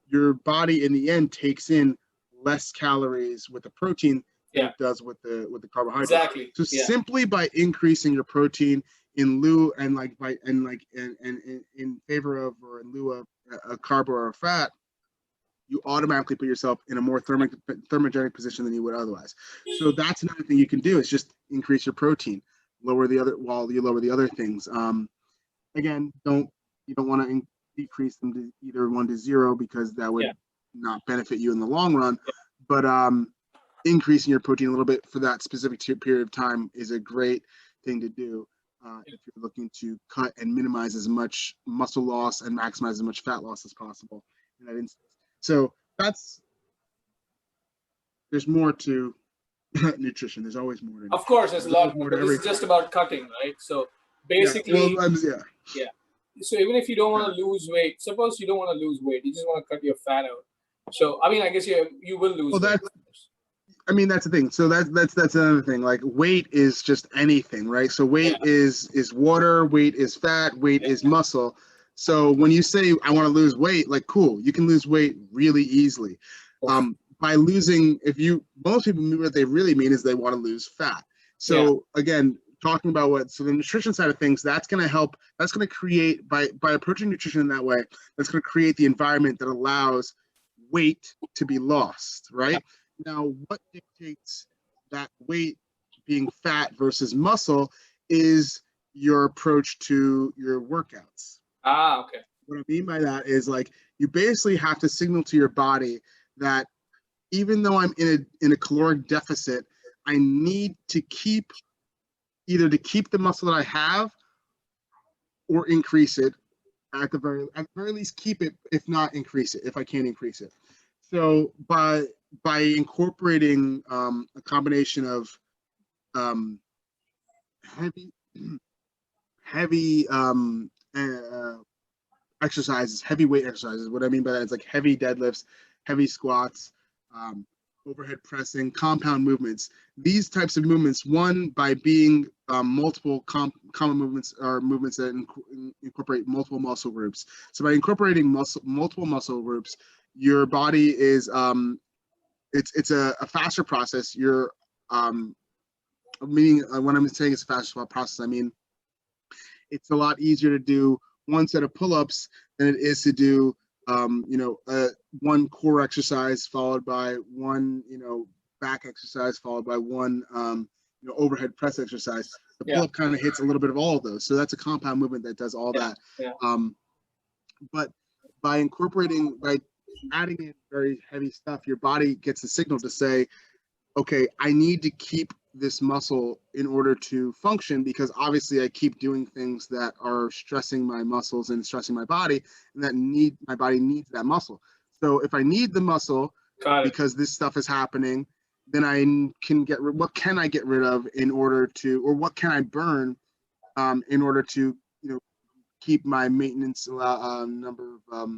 your body in the end takes in less calories with the protein than it does with the carbohydrates. Exactly. So simply by increasing your protein in lieu in favor of, or in lieu of a carb or a fat, you automatically put yourself in a more thermogenic position than you would otherwise. So that's another thing you can do, is just increase your protein, lower the other things. Again, you don't want to decrease them to either 1 to 0, because that would not benefit you in the long run. But increasing your protein a little bit for that specific period of time is a great thing to do if you're looking to cut and minimize as much muscle loss and maximize as much fat loss as possible in that instance. So there's more to nutrition. There's always more to nutrition. Of course, there's a lot more. This is just about cutting, right? So basically, So even if you don't want to lose weight, suppose you don't want to lose weight, you just want to cut your fat out. So I mean, I guess you will lose weight. That's the thing. So that's another thing. Like, weight is just anything, right? So weight is water, weight is fat, weight is muscle. So when you say I want to lose weight, like, cool, you can lose weight really easily. By losing, most people, what they really mean is they want to lose fat. So again, talking about so the nutrition side of things, that's going to help. That's going to create by approaching nutrition in that way. That's going to create the environment that allows weight to be lost. Right now, what dictates that weight being fat versus muscle is your approach to your workouts. Okay. What I mean by that is like you basically have to signal to your body that even though I'm in a caloric deficit, I need to keep the muscle that I have or increase it at the very least keep it, if not increase it, if I can't increase it. So by incorporating a combination of heavy exercises, heavyweight exercises. What I mean by that is like heavy deadlifts, heavy squats, overhead pressing, compound movements. These types of movements, one, by being multiple common movements, are movements that incorporate multiple muscle groups. So by incorporating multiple muscle groups, your body is it's a faster process. You're meaning when I'm saying it's a faster process, I mean it's a lot easier to do one set of pull-ups than it is to do one core exercise followed by one back exercise followed by one overhead press exercise. The pull-up kind of hits a little bit of all of those, so that's a compound movement that does all that. But by adding in very heavy stuff, your body gets a signal to say, okay, I need to keep this muscle in order to function, because obviously I keep doing things that are stressing my muscles and stressing my body, and that my body needs that muscle. So if I need the muscle because this stuff is happening, then I can what can I get rid of in order to, or what can I burn in order to keep my maintenance number of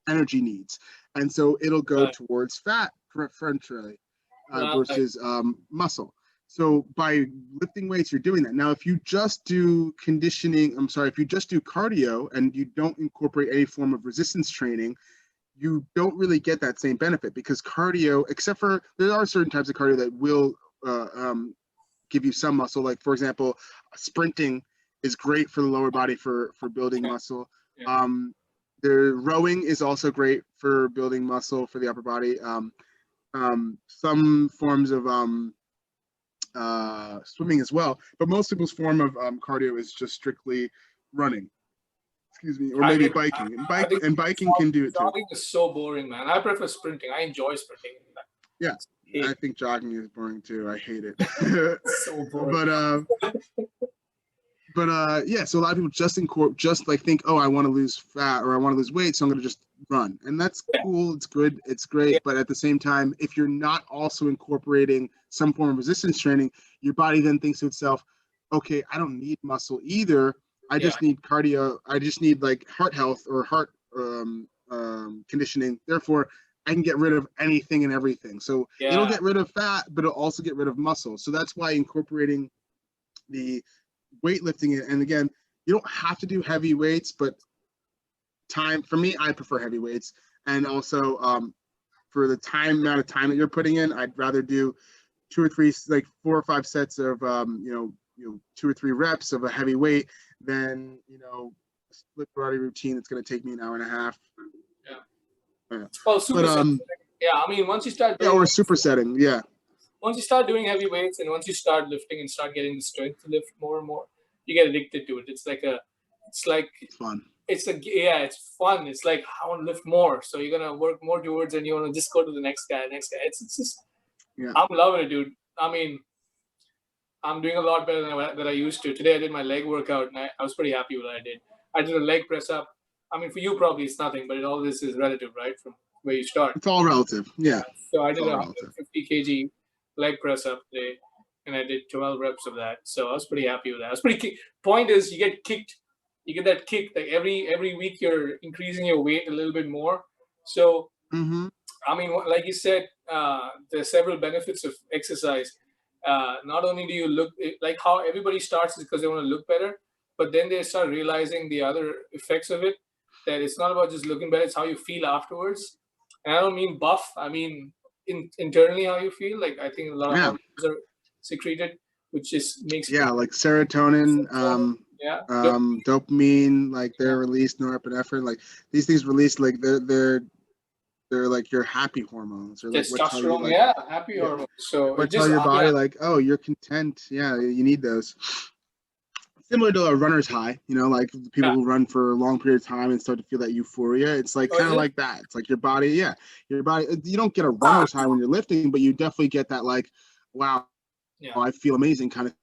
energy needs. And so it'll go towards fat preferentially versus muscle. So by lifting weights, you're doing that. Now, if you just do if you just do cardio and you don't incorporate any form of resistance training, you don't really get that same benefit, because cardio, except for there are certain types of cardio that will give you some muscle. Like, for example, sprinting is great for the lower body for building muscle. The rowing is also great for building muscle for the upper body. Some forms of swimming as well, but most people's form of cardio is just strictly running. Excuse me, or maybe biking. And biking can do it too. Jogging is so boring, man. I prefer sprinting. I enjoy sprinting. Yeah, I think jogging is boring too. I hate it. So boring. But yeah, so a lot of people just like think, oh, I want to lose fat or I want to lose weight, so I'm going to just run. And that's cool. It's good. It's great. But at the same time, if you're not also incorporating some form of resistance training, your body then thinks to itself, okay, I don't need muscle either. I just need cardio. I just need like heart health or heart conditioning. Therefore, I can get rid of anything and everything. So it'll get rid of fat, but it'll also get rid of muscle. So that's why incorporating the weightlifting, and again, you don't have to do heavy weights, but for me, I prefer heavy weights. And also for the amount of time that you're putting in, I'd rather do 2 or 3, like 4 or 5 sets of 2 or 3 reps of a heavy weight than a split body routine that's going to take me an hour and a half. Oh, supersetting. I mean, once you start doing, or a supersetting, once you start doing heavy weights and once you start lifting and start getting the strength to lift more and more, you get addicted to it. It's fun. It's fun. It's like, I want to lift more. So you're going to work more towards, and you want to just go to the next guy. It's just, I'm loving it, dude. I mean, I'm doing a lot better than I used to. Today I did my leg workout and I was pretty happy with what I did. I did a leg press up. I mean, for you probably it's nothing, but all this is relative, right? From where you start. It's all relative. Yeah. So I did a 150 kg leg press up today, and I did 12 reps of that. So I was pretty happy with that. Point is, you get kicked. You get that kick. Like every week, you're increasing your weight a little bit more. So, I mean, like you said, there's several benefits of exercise. Not only do you look like how everybody starts is because they want to look better, but then they start realizing the other effects of it. That it's not about just looking better; it's how you feel afterwards. And I don't mean buff. I mean internally how you feel. Like, I think a lot of hormones are secreted which just makes Yeah, like serotonin, yeah. dopamine, like they're released, norepinephrine, like these things released, like they're like your happy hormones, or like what tell you Testosterone, like, yeah, happy yeah, hormones. So it what tell just your body yeah, like, oh, you're content. Yeah, you need those. Similar to a runner's high, like people yeah. who run for a long period of time and start to feel that euphoria. It's like Oh, is kind of it? like that. It's like your body, yeah, your body. You don't get a runner's high when you're lifting, but you definitely get that like, wow, Yeah, I feel amazing kind of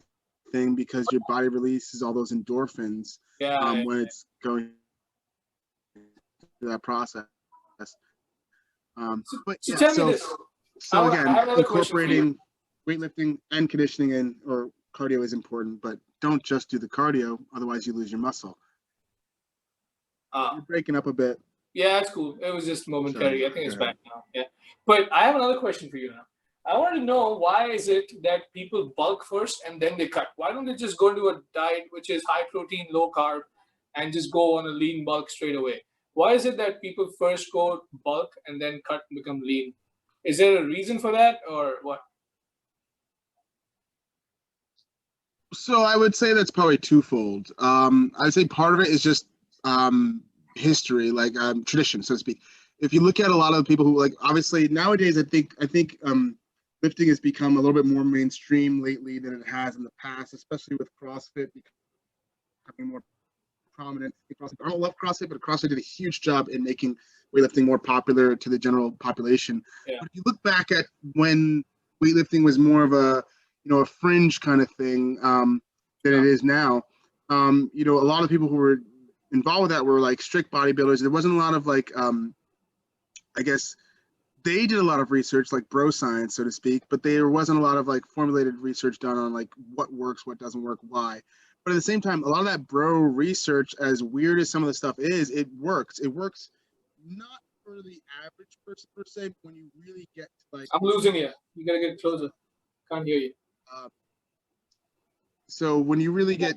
thing, because your body releases all those endorphins yeah. when it's going through that process. So, But so yeah, tell me so this. so I again, have another question for you. incorporating weightlifting and conditioning in, or cardio, is important, but don't just do the cardio, otherwise you lose your muscle. Uh, You're breaking up a bit. yeah, it's cool. It was just Sorry, momentary. I think go it's ahead. back now. Yeah, but I have another question for you now. I want to know, why is it that people bulk first and then they cut? Why don't they just go into a diet which is high protein, low carb, and just go on a lean bulk straight away? Why is it that people first go bulk and then cut and become lean? Is there a reason for that, or what? So I would say that's probably twofold. I'd say part of it is just um, history, like tradition, so to speak. If you look at a lot of the people who, like, obviously nowadays, I think lifting has become a little bit more mainstream lately than it has in the past, especially with CrossFit becoming more prominent. I don't love CrossFit, but CrossFit did a huge job in making weightlifting more popular to the general population. Yeah, But if you look back at when weightlifting was more of a fringe kind of thing than yeah, it is now, a lot of people who were involved with that were like strict bodybuilders. There wasn't a lot of like, I guess they did a lot of research, like bro science, so to speak, but there wasn't a lot of like formulated research done on like what works, what doesn't work, why. But at the same time, a lot of that bro research, as weird as some of the stuff is, it works. It works not for the average person per se, but when you really get to like, I'm losing you. You gotta get closer. Can't hear you. uh, so when you really get,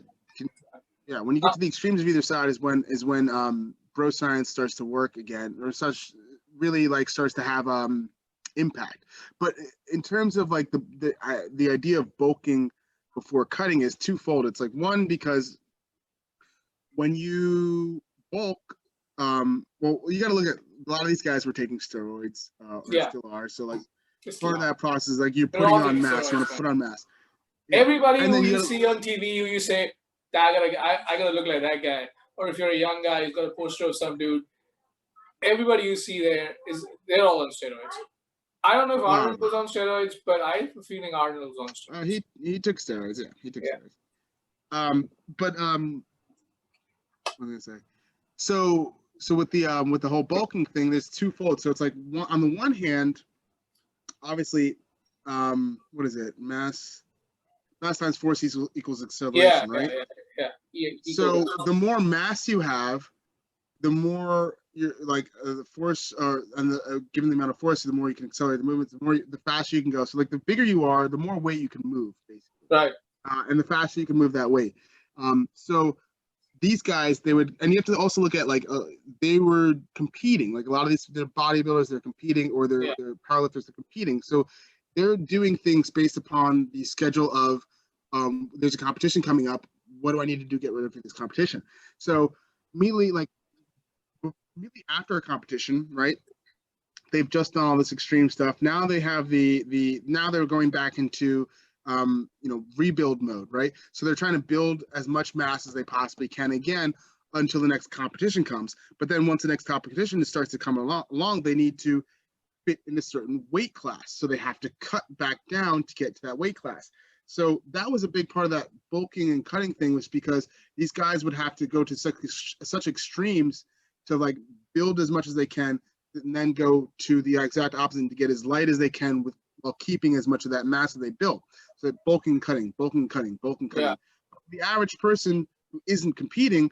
yeah, when you get Uh, to the extremes of either side is when bro science starts to work again, or such really like starts to have impact. But in terms of like the idea of bulking before cutting is twofold. It's like, one, because when you bulk, well, you got to look at a lot of these guys were taking steroids, or yeah, still are. So like just part of lie. that process is like you're They're putting all on taking mass. You steroids, want to man. put on mass. Yeah, Everybody and who then you you got to, see on TV, who you say, I gotta look like that guy. Or if you're a young guy, you've got a poster of some dude. Everybody you see there they're all on steroids. I don't know if wow. Arnold was on steroids, but I have a feeling Arnold was on steroids. He took steroids. Yeah, he took Yeah. steroids. But what was I gonna say? So with the whole bulking thing, there's twofold. So it's like, on the one hand, obviously, what is it? Mass times force equals Yeah, acceleration, yeah, right? yeah, yeah. Equal. So the more mass you have, the more you're like the force, and given the amount of force, the more you can accelerate the movement, the faster you can go. So like the bigger you are, the more weight you can move, basically, Right. and the faster you can move that weight. So these guys, they would, and you have to also look at like, they were competing. Like a lot of these, they're bodybuilders, they're competing, or Yeah. they're powerlifters, they're competing. So they're doing things based upon the schedule of, there's a competition coming up. What do I need to do to get rid of this competition? So immediately, like immediately after a competition, right? They've just done all this extreme stuff. Now they have now they're going back into rebuild mode, right? So they're trying to build as much mass as they possibly can again until the next competition comes. But then once the next competition starts to come along, they need to fit in a certain weight class. So they have to cut back down to get to that weight class. So that was a big part of that bulking and cutting thing, was because these guys would have to go to such extremes to like build as much as they can, and then go to the exact opposite to get as light as they can while keeping as much of that mass that they built. So bulking, cutting, bulking, cutting, bulking, Yeah. cutting. The average person who isn't competing,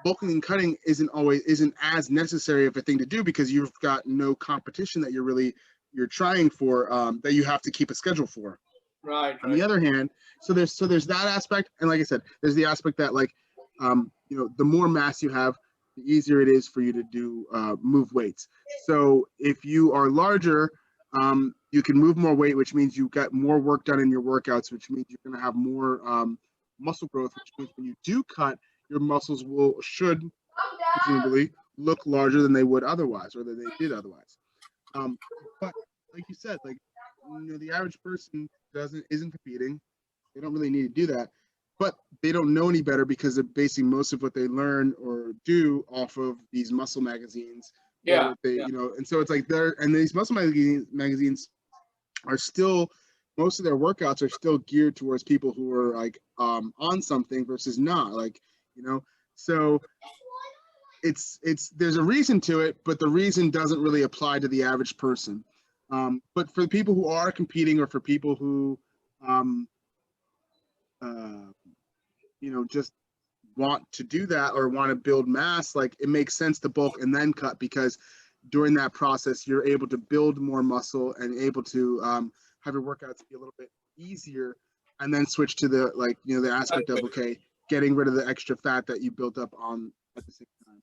bulking and cutting isn't as necessary of a thing to do, because you've got no competition that you're trying for, that you have to keep a schedule for. Right. On Right. the other hand, so there's that aspect, and like I said, there's the aspect that like, the more mass you have, the easier it is for you to do move weights. So if you are larger, You can move more weight, which means you got more work done in your workouts, which means you're going to have more muscle growth, which means when you do cut, your muscles should presumably look larger than they would otherwise, or than they did otherwise. But like you said, like the average person isn't competing. They don't really need to do that, but they don't know any better because they're basing most of what they learn or do off of these muscle magazines. Yeah, And so it's like these muscle magazines are still, most of their workouts are still geared towards people who are like on something versus not, like, so it's there's a reason to it, but the reason doesn't really apply to the average person. But for the people who are competing, or for people who just want to do that or want to build mass, like it makes sense to bulk and then cut, because during that process you're able to build more muscle and able to have your workouts be a little bit easier, and then switch to the the aspect of getting rid of the extra fat that you built up on at the same time.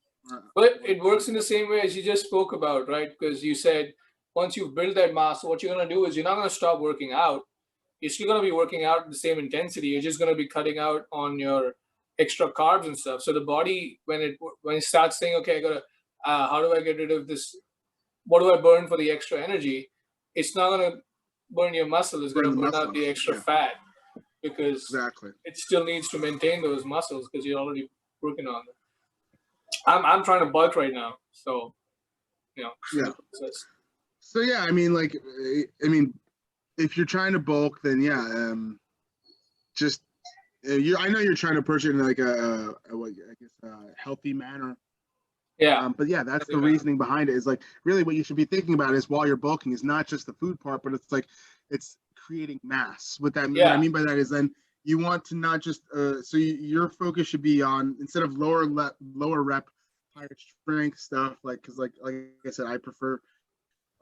But it works in the same way as you just spoke about, right? Because you said once you've built that mass, what you're going to do is you're not going to stop working out. You're still going to be working out at the same intensity. You're just going to be cutting out on your extra carbs and stuff. So the body, when it starts saying, okay, I got to, how do I get rid of this? What do I burn for the extra energy? It's not going to burn your muscle. It's going to burn out the extra fat, because it still needs to maintain those muscles because you're already working on them. I'm trying to bulk right now, so So yeah, I mean, if you're trying to bulk, then just I know you're trying to approach it in like a healthy manner. Yeah. But yeah, that's the reasoning behind it. Is like really what you should be thinking about is while you're bulking is not just the food part, but it's creating mass. What I mean by that is then you want to not just your focus should be on, instead of lower rep, higher strength stuff, because like I said, I prefer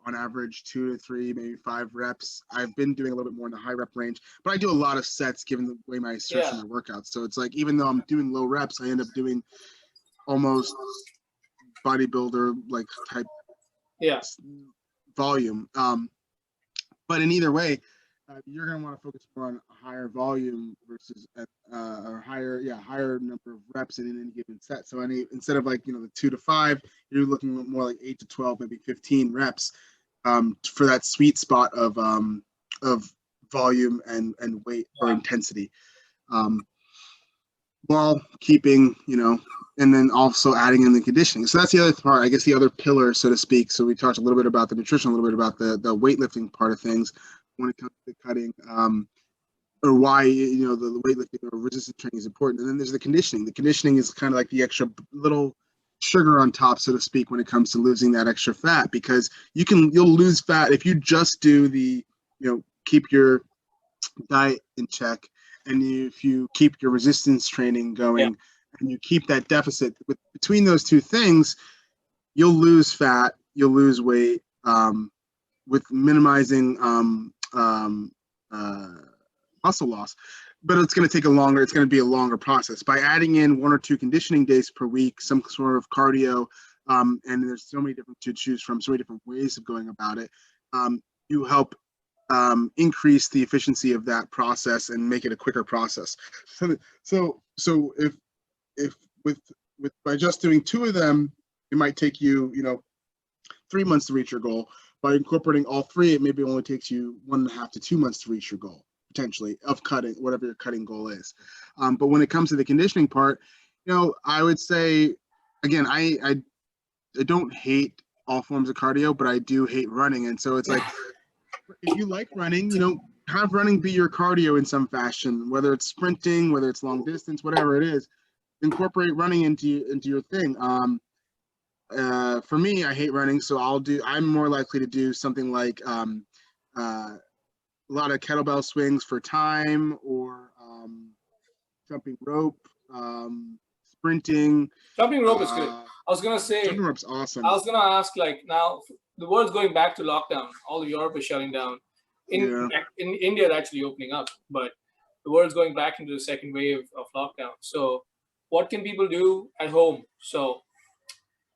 on average 2 to 3, maybe 5 reps. I've been doing a little bit more in the high rep range, but I do a lot of sets given the way my structure my workouts. So it's like even though I'm doing low reps, I end up doing almost bodybuilder like type volume. But in either way, you're going to want to focus more on a higher volume versus or higher number of reps in any given set. So instead of the 2 to 5, you're looking at more like 8 to 12, maybe 15 reps for that sweet spot of volume and weight or intensity, while keeping and then also adding in the conditioning. So that's the other part, I guess, the other pillar, so to speak. So we talked a little bit about the nutrition, a little bit about the weightlifting part of things when it comes to cutting, or why the weightlifting or resistance training is important. And then there's the conditioning. The conditioning is kind of like the extra little sugar on top, so to speak, when it comes to losing that extra fat, because you'll lose fat if you just do the keep your diet in check, and if you keep your resistance training going, and you keep that deficit between those two things, you'll lose fat, you'll lose weight, with minimizing muscle loss. But it's going to be a longer process. By adding in 1 or 2 conditioning days per week, some sort of cardio, and there's so many different to choose from, so many different ways of going about it, you help increase the efficiency of that process and make it a quicker process. So if by just doing 2 of them, it might take you 3 months to reach your goal. By incorporating all 3, it maybe only takes you 1.5 to 2 months to reach your goal, potentially, of cutting whatever your cutting goal is. But when it comes to the conditioning part, I would say, again, I don't hate all forms of cardio, but I do hate running. And so it's like, if you like running, have running be your cardio in some fashion, whether it's sprinting, whether it's long distance, whatever it is, incorporate running into your thing. For me, I hate running, so I'm more likely to do something like a lot of kettlebell swings for time, or jumping rope, sprinting. Jumping rope is good. I was gonna say jumping rope's awesome. I was gonna ask, now the world's going back to lockdown. All of Europe is shutting down. In India, they're actually opening up, but the world's going back into the second wave of lockdown. So what can people do at home? So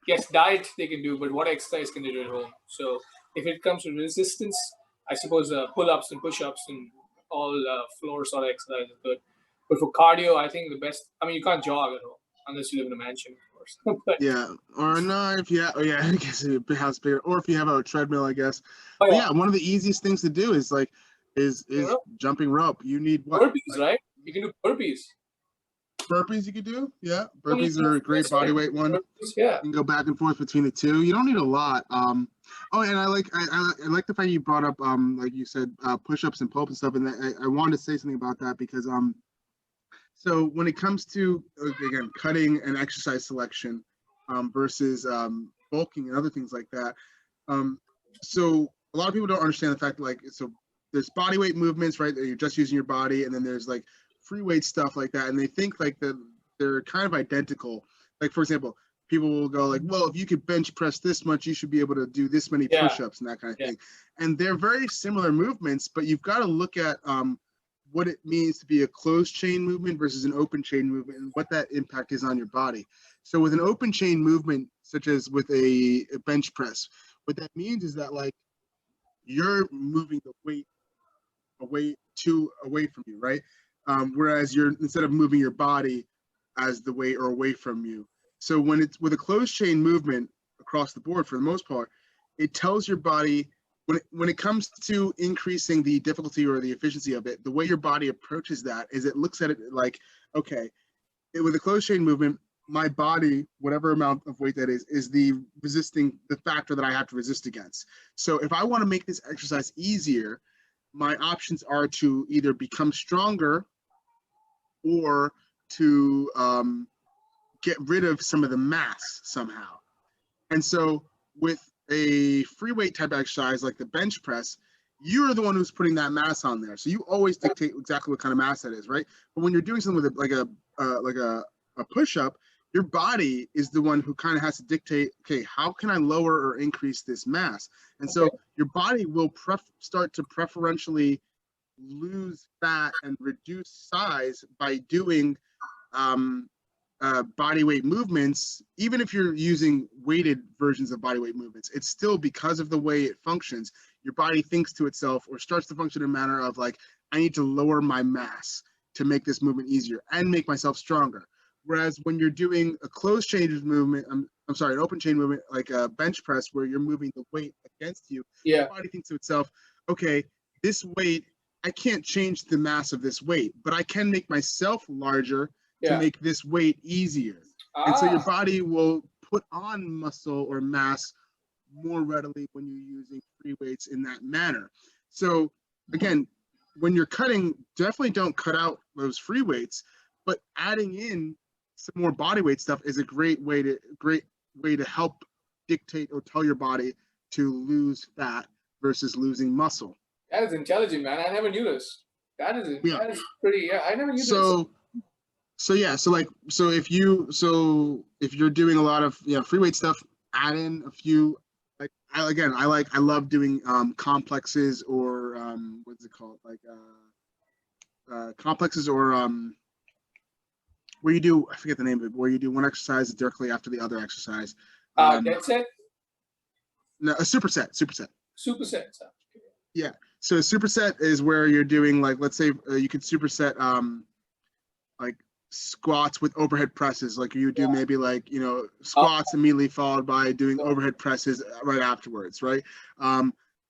yes, diet they can do, but what exercise can they do at home? So if it comes to resistance, I suppose pull-ups and push-ups and all floor sort of exercise is good. But for cardio, I think the best. I mean, you can't jog at all unless you live in a mansion, of course. But Yeah, or no, if you have, oh yeah, I guess it has bigger, or if you have a treadmill, I guess. oh But yeah, yeah, one of the easiest things to do is like you know, jumping rope. You need what? burpees, right? You can do burpees. Burpees you could do? Yeah, Don't need burpees to are a lift great weights, body right? weight one. Burpees, yeah. You can go back and forth between the two. You don't need a lot. Oh, and I like the fact you brought up like you said push-ups and pull-ups and stuff. And I wanted to say something about that because so when it comes to again cutting and exercise selection versus bulking and other things like that, so a lot of people don't understand the fact that like so there's body weight movements, right? That you're just using your body, and then there's like free weight stuff like that, and they think like they're kind of identical. Like for example, people will go like, well, if you could bench press this much, you should be able to do this many Yeah. push-ups and that kind of thing. And they're very similar movements, but you've got to look at what it means to be a closed chain movement versus an open chain movement and what that impact is on your body. So with an open chain movement, such as with a bench press, what that means is that like you're moving the weight away from you, right? Whereas you're instead of moving your body as the weight or away from you. So when it's with a closed chain movement across the board, for the most part, it tells your body when it comes to increasing the difficulty or the efficiency of it, the way your body approaches that is it looks at it like, okay, with a closed chain movement, my body, whatever amount of weight that is the factor that I have to resist against. So if I want to make this exercise easier, my options are to either become stronger or to get rid of some of the mass somehow. And so with a free weight type exercise like the bench press, you're the one who's putting that mass on there. So you always dictate exactly what kind of mass that is, right? But when you're doing something with like a push-up, your body is the one who kind of has to dictate, okay, how can I lower or increase this mass? And so your body will start to preferentially lose fat and reduce size by doing body weight movements. Even if you're using weighted versions of body weight movements, it's still because of the way it functions, your body thinks to itself or starts to function in a manner of like, I need to lower my mass to make this movement easier and make myself stronger. Whereas when you're doing a closed chain movement, an open chain movement like a bench press where you're moving the weight against you, your body thinks to itself, okay, this weight, I can't change the mass of this weight, but I can make myself larger to make this weight easier. And so your body will put on muscle or mass more readily when you're using free weights in that manner. So again, when you're cutting, definitely don't cut out those free weights, but adding in some more body weight stuff is a great way to help dictate or tell your body to lose fat versus losing muscle. That is intelligent, man. I never knew this. That is pretty. Yeah, I never knew this. So if you're doing a lot of free weight stuff, add in a few. Like I love doing complexes or what's it called, like complexes or where you do, I forget the name of it, but where you do one exercise directly after the other exercise. Dead set? No, a superset. Superset. Yeah. So a superset is where you're doing like, let's say you could superset like squats with overhead presses. Like you do maybe like, squats immediately followed by doing overhead presses right afterwards, right?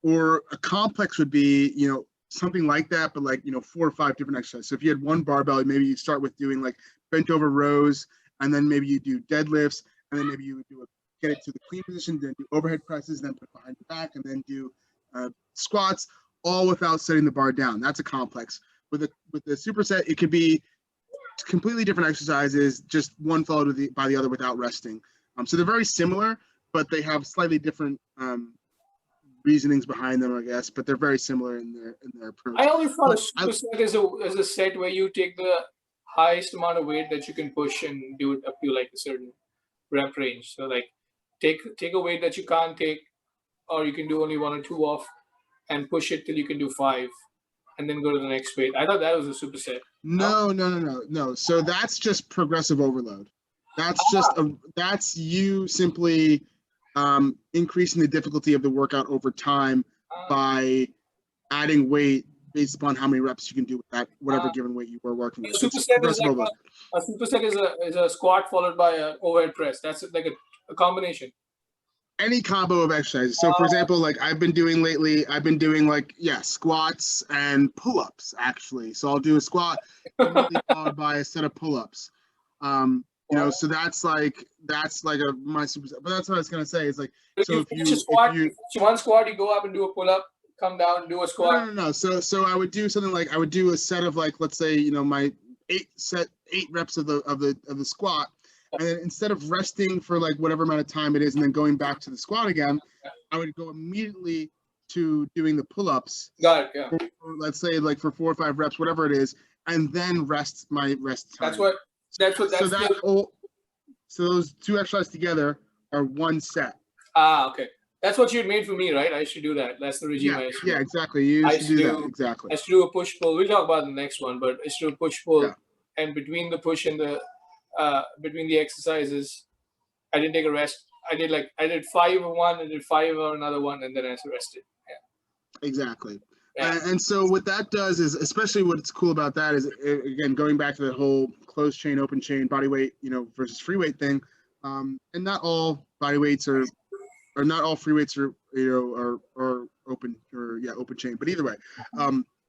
Or a complex would be, something like that, but like, 4 or 5 different exercises. So if you had one barbell, maybe you start with doing like bent over rows, and then maybe you do deadlifts, and then maybe you would get it to the clean position, then do overhead presses, then put it behind your back, and then do squats, all without setting the bar down. That's a complex. With the superset, it could be completely different exercises, just one followed by the other without resting. So they're very similar, but they have slightly different reasonings behind them, I guess. But they're very similar in their approach. I always thought a superset is a set where you take the highest amount of weight that you can push and do it up to like a certain rep range. So like take a weight that you can't take, or you can do only 1 or 2 off, and push it till you can do 5, and then go to the next weight. I thought that was a superset. No. So that's just progressive overload. That's just that's you simply increasing the difficulty of the workout over time by adding weight based upon how many reps you can do with that whatever given weight you were working with. It's Superset is progressive like a superset is a squat followed by an overhead press. That's like a combination. Any combo of exercises. So, for example, like I've been doing lately, I've been doing like squats and pull-ups actually. So I'll do a squat immediately followed by a set of pull-ups. You know, so that's like my super. But that's what I was gonna say. Is like so if you one squat, you go up and do a pull-up, come down and do a squat. No. So I would do something like I would do a set of like, let's say, you know, my 8 reps of the squat. And then instead of resting for like whatever amount of time it is and then going back to the squat again, I would go immediately to doing the pull-ups. Got it, yeah. Let's say like for 4 or 5 reps, whatever it is, and then rest time. So those 2 exercises together are 1 set. Okay. That's what you'd made for me, right? I should do that. That's the regime I should do. Yeah, exactly. You should do that. Exactly. I should do a push-pull. We'll talk about the next one, but I should do a push-pull. Yeah. And between the push and the between the exercises, I didn't take a rest. I did 5 of one, I did 5 of another one, and then I rested. Yeah. Exactly. Yeah. And so what that does is, especially what's cool about that is, again, going back to the whole closed chain, open chain, body weight, you know, versus free weight thing. And not all body weights or not all free weights are, you know, are open open chain. But either way,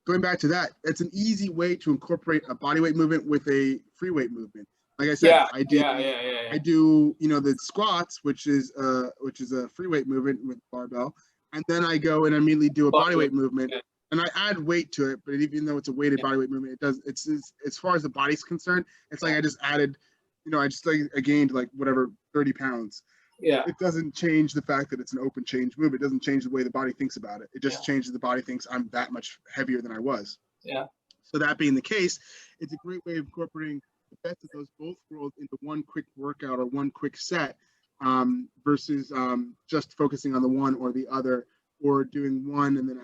going back to that, it's an easy way to incorporate a body weight movement with a free weight movement. Like I said, I do, you know, the squats, which is a free weight movement with barbell, and then I go and immediately do a body weight movement, and I add weight to it. But even though it's a weighted body weight movement, it's as far as the body's concerned, it's like I just added, you know, I gained like whatever 30 pounds. Yeah. It doesn't change the fact that it's an open chain movement. It doesn't change the way the body thinks about it. It just changes the body thinks I'm that much heavier than I was. Yeah. So that being the case, it's a great way of incorporating the best of those both worlds into one quick workout or one quick set, versus just focusing on the one or the other, or doing one and then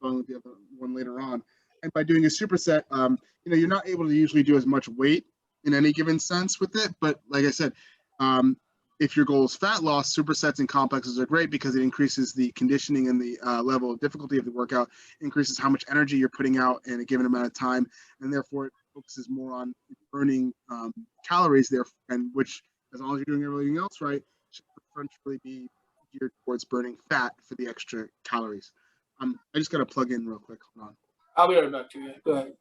following with the other one later on. And by doing a superset, you know, you're not able to usually do as much weight in any given sense with it. But like I said, if your goal is fat loss, supersets and complexes are great because it increases the conditioning and the level of difficulty of the workout, increases how much energy you're putting out in a given amount of time, and therefore it focuses more on burning calories there, and which, as long as you're doing everything else right, should preferentially be geared towards burning fat for the extra calories. I just got to plug in real quick. Hold on. I'll be right back to you. Go ahead.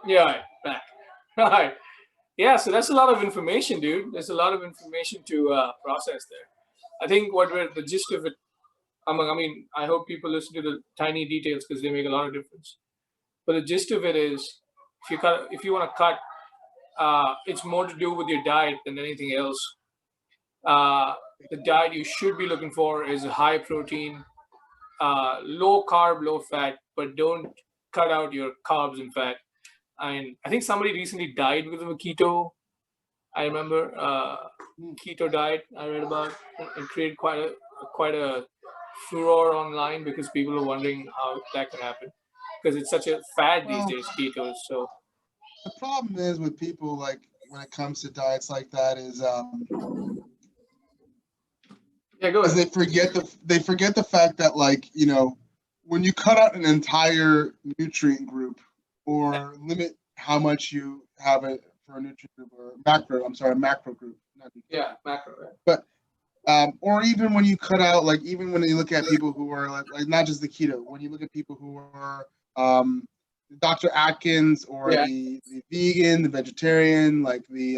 Yeah, back. All right. Yeah, so that's a lot of information, dude. There's a lot of information to process there. I think the gist of it, I mean, I hope people listen to the tiny details because they make a lot of difference. But the gist of it is, if you want to cut it's more to do with your diet than anything else. Uh, the diet you should be looking for is a high protein, low carb, low fat, but don't cut out your carbs and fat. And I think somebody recently died with a keto. I remember keto diet I read about. It created quite a furor online because people are wondering how that could happen because it's such a fad these Well, days, ketos. So the problem is with people like when it comes to diets like that yeah, go is ahead. they forget the fact that like when you cut out an entire nutrient group or limit how much you have it for a nutrient group or macro, I'm sorry, a macro group, not nutrient, Yeah, macro. Right? but or even when you cut out, like even when you look at people who are like not just the keto, when you look at people who are Dr. Atkins or Yeah, the vegan, the vegetarian, like the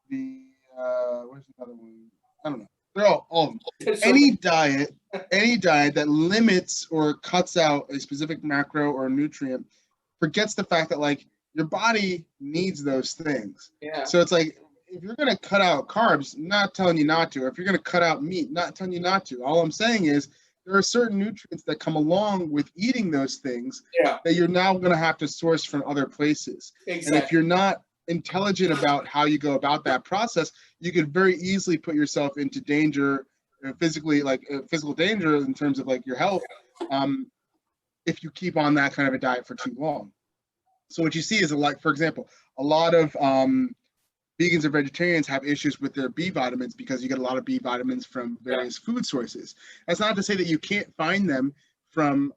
where's the other one? I don't know. They're all of them. there's so Any many. diet, any diet that limits or cuts out a specific macro or nutrient forgets the fact that like your body needs those things. Yeah, So it's like if you're gonna cut out carbs, not telling you not to. If you're gonna cut out meat, not telling you not to. All I'm saying is there are certain nutrients that come along with eating those things yeah, that you're now gonna have to source from other places. And if exactly. you're not intelligent about how you go about that process, you could very easily put yourself into danger, physically, like physical danger in terms of like your health, um, if you keep on that kind of a diet for too long. So what you see is for example, a lot of vegans or vegetarians have issues with their B vitamins because you get a lot of B vitamins from Yeah, various food sources. That's not to say that you can't find them from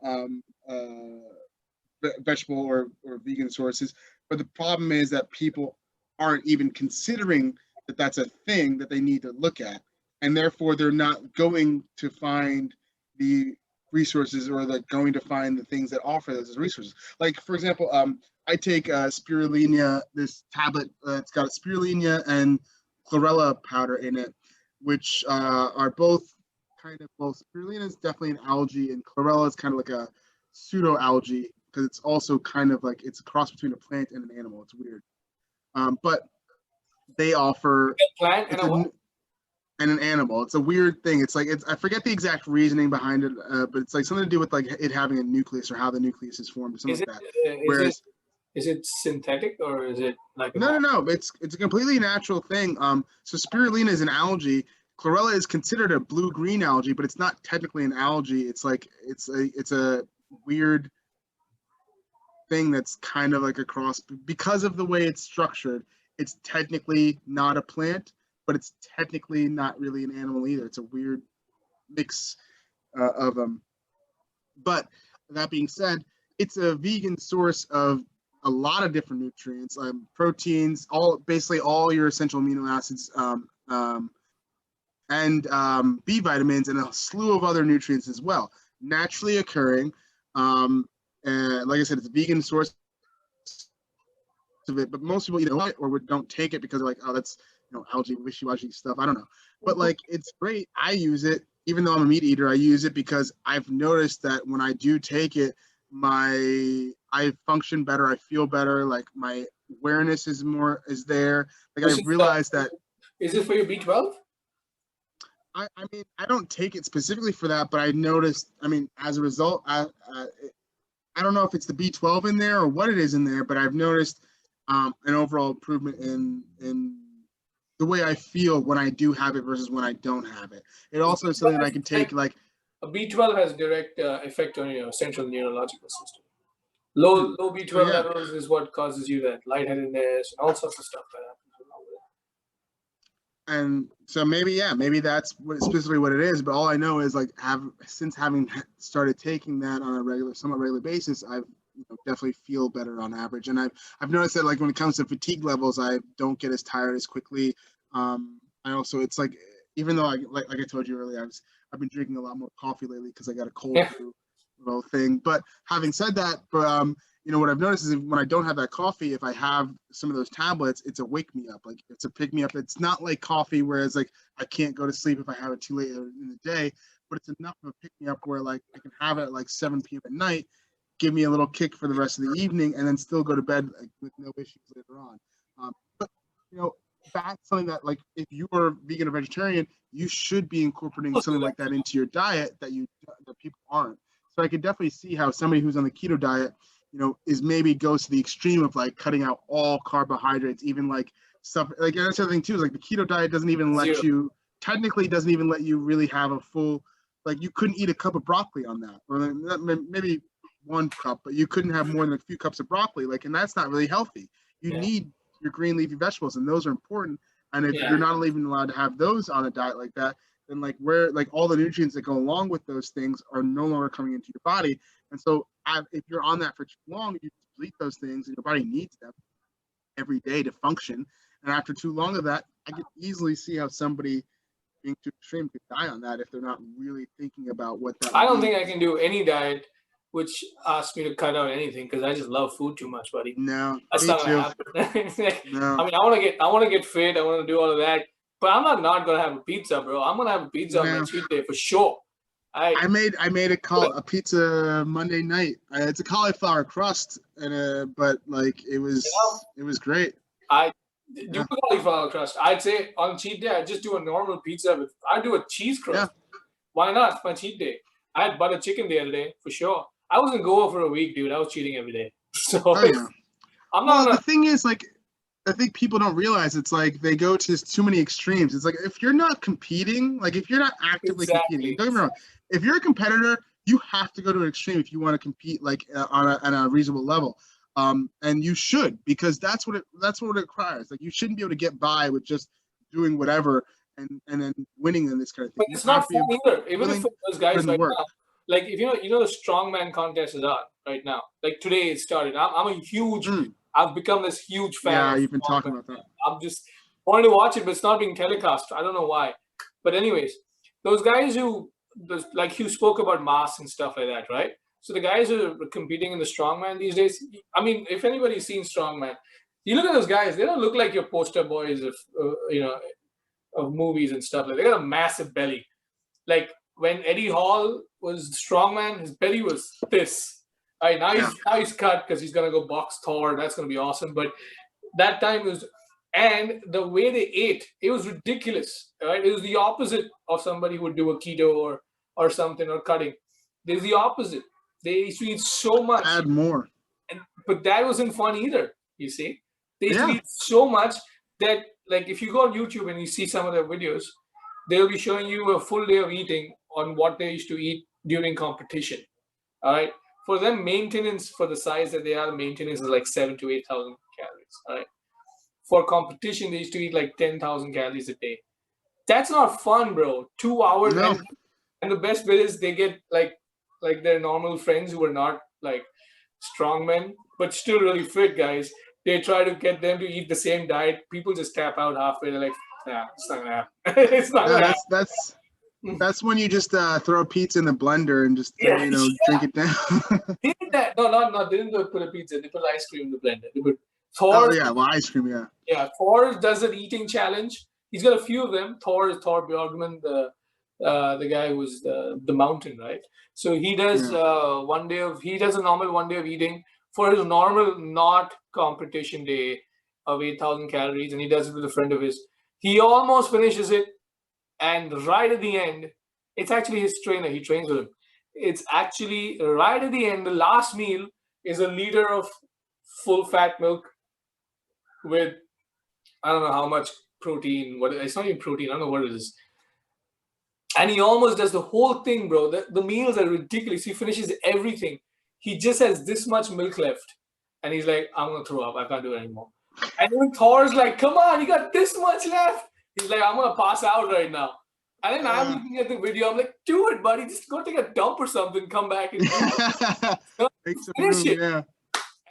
vegetable or vegan sources, but the problem is that people aren't even considering that that's a thing that they need to look at, and therefore they're not going to find the resources or like going to find the things that offer those as resources. Like for example, I take spirulina, this tablet. It's got spirulina and chlorella powder in it, which are both kind of well. Spirulina is definitely an algae, and chlorella is kind of like a pseudo algae because it's also kind of like it's a cross between a plant and an animal. It's weird, but they offer a plant and it's a what? and an animal. It's a weird thing. It's like I forget the exact reasoning behind it, but it's like something to do with like it having a nucleus or how the nucleus is formed or something Is it like that. is it Whereas is it synthetic or is it like a no, it's a completely natural thing. So spirulina is an algae. Chlorella is considered a blue-green algae, but it's not technically an algae. It's like it's a weird thing that's kind of like a cross because of the way it's structured. It's technically not a plant, but it's technically not really an animal either. It's a weird mix of them. But that being said, it's a vegan source of a lot of different nutrients, proteins, basically all your essential amino acids, and B vitamins, and a slew of other nutrients as well, naturally occurring. And like I said, it's a vegan source of it, but most people either know it or don't take it because they're like, oh, that's algae wishy-washy stuff. I don't know, but like it's great. I use it, even though I'm a meat eater. I use it because I've noticed that when I do take it, I function better. I feel better. Like my awareness is there. Like I which is realized that. is it for your B12? I mean, I don't take it specifically for that, but I noticed. I mean, as a result, I don't know if it's the B12 in there or what it is in there, but I've noticed an overall improvement in the way I feel when I do have it versus when I don't have it. It also is something that I can take like A B12 has direct effect on your central neurological system. Low so B12 yeah. levels is what causes you that lightheadedness and all sorts of stuff that happens along with And so maybe that's specifically what it is. But all I know is like since having started taking that on a somewhat regular basis, I've definitely feel better on average. And I've noticed that like when it comes to fatigue levels, I don't get as tired as quickly. I also it's like even though like I told you earlier, I've been drinking a lot more coffee lately because I got a cold it. flu thing. But having said that, what I've noticed is when I don't have that coffee, if I have some of those tablets, it's a wake me up. Like it's a pick me up. It's not like coffee, whereas like I can't go to sleep if I have it too late in the day, but it's enough of a pick me up where like I can have it at like 7 p.m. at night, give me a little kick for the rest of the evening, and then still go to bed like, with no issues later on. But you know, that's something that like if you are vegan or vegetarian, you should be incorporating something like that into your diet that people aren't. So I could definitely see how somebody who's on the keto diet, is maybe goes to the extreme of like cutting out all carbohydrates, even like stuff like that's the other thing too, is like the keto diet doesn't even let Zero. you technically doesn't even let you really have a full like you couldn't eat a cup of broccoli on that, or maybe 1 cup, but you couldn't have more than a few cups of broccoli, like, and that's not really healthy. You Yeah. need your green leafy vegetables, and those are important. And if Yeah. you're not even allowed to have those on a diet like that, then like where like all the nutrients that go along with those things are no longer coming into your body. And so if you're on that for too long, you deplete those things, and your body needs them every day to function. And after too long of that, I could easily see how somebody being too extreme could die on that if they're not really thinking about what that I don't means. think I can do any diet which asks me to cut out anything because I just love food too much, buddy. No, That's me not too. gonna happen. No. I mean, I want to get fit. I want to do all of that, but I'm not gonna have a pizza, bro. I'm gonna have a pizza on my No. cheat day for sure. I made a pizza Monday night. It's a cauliflower crust, but like it was great. I do Yeah. a cauliflower crust. I'd say on cheat day, I just do a normal pizza with. I do a cheese crust. Yeah. Why not? It's my cheat day. I had butter chicken the other day for sure. I wasn't going for a week, dude. I was cheating every day. So Oh yeah. I'm Well, not the gonna. thing is, like, I think people don't realize it's like they go to too many extremes. It's like if you're not competing, like if you're not actively competing, Exactly. don't get me wrong. If you're a competitor, you have to go to an extreme if you want to compete like on a reasonable level. And you should, because that's what it requires. Like you shouldn't be able to get by with just doing whatever and then winning in this kind of thing. But You it's have not to be fun either. Even if willing to those put guys in the right work. now, like if you know the strongman contest is on right now. Like today it started. I'm a huge. I've become this huge fan Yeah, of you've been talking strongman. about that. I'm just wanting to watch it, but it's not being telecast. I don't know why. But anyways, those guys like you spoke about mass and stuff like that, right? So the guys who are competing in the strongman these days. I mean, if anybody's seen strongman, you look at those guys. They don't look like your poster boys of of movies and stuff. Like they got a massive belly. Like when Eddie Hall was strongman, his belly was this. All right, now he's cut because he's gonna go box Thor. That's gonna be awesome. But that time was, and the way they ate, it was ridiculous. Right, it was the opposite of somebody who would do a keto or something or cutting. There's the opposite. They used to eat so much, Add more. but that wasn't fun either. You see, they used to Yeah. eat so much that, like, if you go on YouTube and you see some of their videos, they'll be showing you a full day of eating on what they used to eat during competition. All right, for them, maintenance for the size that they are, maintenance is like 7 to 8,000 calories. All right, for competition, they used to eat like 10,000 calories a day. That's not fun, bro. 2 hours, No. and the best bit is they get like their normal friends who are not like strongmen but still really fit guys. They try to get them to eat the same diet. People just tap out halfway. They're like, "Nah, it's not gonna happen. It's not Yeah, gonna happen." that's when you just throw pizza in the blender and just Yeah, drink it down. they did that. No, not they didn't put a pizza. They put ice cream in the blender. They put Oh Thor. yeah, well ice cream, yeah. Yeah, Thor does an eating challenge. He's got a few of them. Thor is Thor Bjorkman, the guy who was the mountain, right? So he does Yeah. he does a normal 1 day of eating for his normal not competition day of 8,000 calories, and he does it with a friend of his. He almost finishes it, and right at the end, it's actually his trainer. He trains with him. It's actually right at the end. The last meal is a liter of full fat milk with I don't know how much protein. What it's not even protein. I don't know what it is. And he almost does the whole thing, bro. The meals are ridiculous. He finishes everything. He just has this much milk left, and he's like, "I'm gonna throw up. I can't do it anymore." And even Thor's like, "Come on, you got this much left." He's like, "I'm gonna pass out right now." And then I'm looking at the video. I'm like, "Do it, buddy. Just go take a dump or something. Come back and Make some finish room, it." yeah.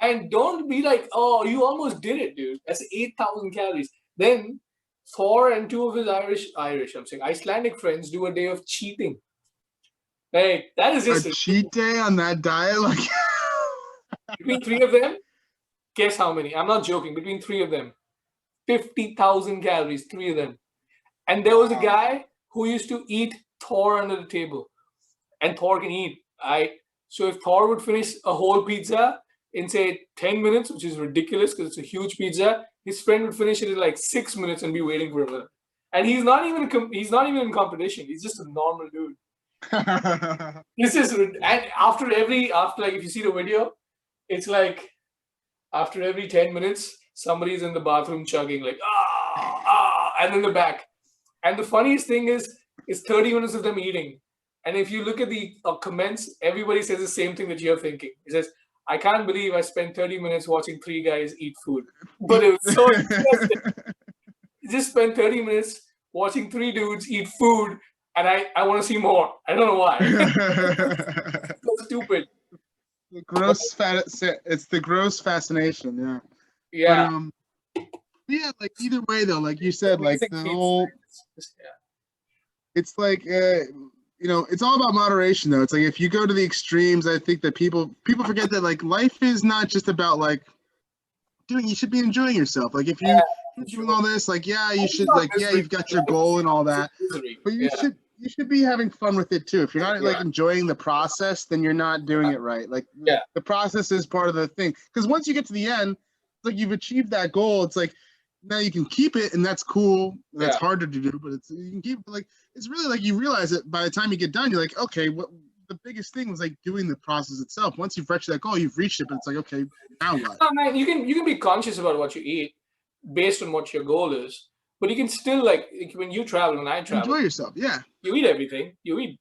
And don't be like, "Oh, you almost did it, dude. That's 8,000 calories." Then Thor and two of his I'm saying Icelandic friends do a day of cheating. Hey, that is A just cheat day on that diet, like between three of them. Guess how many? I'm not joking. Between three of them, 50,000 calories. Three of them. And there was a guy who used to eat Thor under the table, and Thor can eat. So if Thor would finish a whole pizza, in say 10 minutes, which is ridiculous because it's a huge pizza. His friend would finish it in like 6 minutes and be waiting for a minute. And he's not even in competition. He's just a normal dude. This is, and after like if you see the video, it's like after every 10 minutes, somebody's in the bathroom chugging like and in the back. And the funniest thing is 30 minutes of them eating. And if you look at the comments, everybody says the same thing that you're thinking. It says, I can't believe I spent 30 minutes watching 3 guys eat food. But it was so interesting. You just spent 30 minutes watching 3 dudes eat food, and I want to see more. I don't know why. So stupid. It's the gross fascination, yeah. Yeah. But, yeah, like either way though, like you said, like the whole, it's like it's all about moderation though. It's like if you go to the extremes, I think that people forget that like life is not just about like you should be enjoying yourself. Like if you're doing all this, like you should you've got your goal and all that, but you should be having fun with it too. If you're not like enjoying the process, then you're not doing it right. Like the process is part of the thing. Because once you get to the end, it's like you've achieved that goal. It's like now you can keep it, and that's cool. That's harder to do, but you can keep it. Like it's really like you realize it by the time you get done. You're like, okay, what the biggest thing was like doing the process itself. Once you've reached that goal, you've reached it. But it's like, okay, now what? Oh, man, you can be conscious about what you eat based on what your goal is. But you can still like when you travel, when I travel, enjoy yourself. Yeah, you eat everything. You eat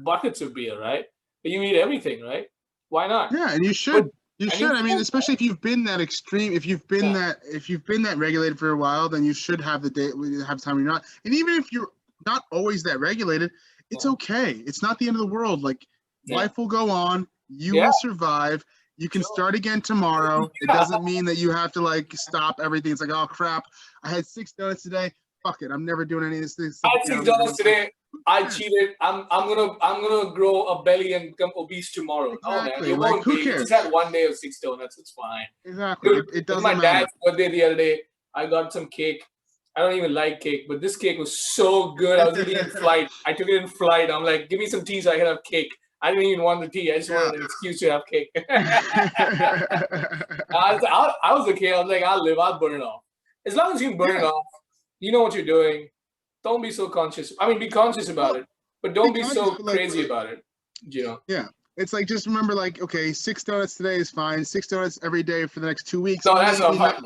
buckets of beer, right? But you eat everything, right? Why not? Yeah, and you should. You should. I mean, especially if you've been that extreme, if you've been that regulated for a while, then you should have the day have time you're not. And even if you're not always that regulated, it's okay. It's not the end of the world. Like life will go on. You will survive. You can start again tomorrow. It doesn't mean that you have to like stop everything. It's like, oh crap, I had 6 donuts today. Fuck it, I'm never doing any of this thing. I had 6 donuts today. I cheated. I'm gonna grow a belly and become obese tomorrow. Exactly. Oh man, you like, won't who be. cares? You just had 1 day of 6 donuts. It's fine. Exactly. Dude, it doesn't my matter. dad's birthday the other day, I got some cake. I don't even like cake, but this cake was so good. I was eating in flight. I took it in flight. I'm like, give me some tea so I can have cake. I didn't even want the tea. I just wanted an excuse to have cake. I was okay. I was like, I'll burn it off. As long as you burn it off, you know what you're doing. Don't be so conscious. I mean, be conscious about it, but don't be so crazy about it. You know? Yeah. It's like, just remember, like, okay, 6 donuts today is fine. 6 donuts every day for the next 2 weeks. No, that's not fun.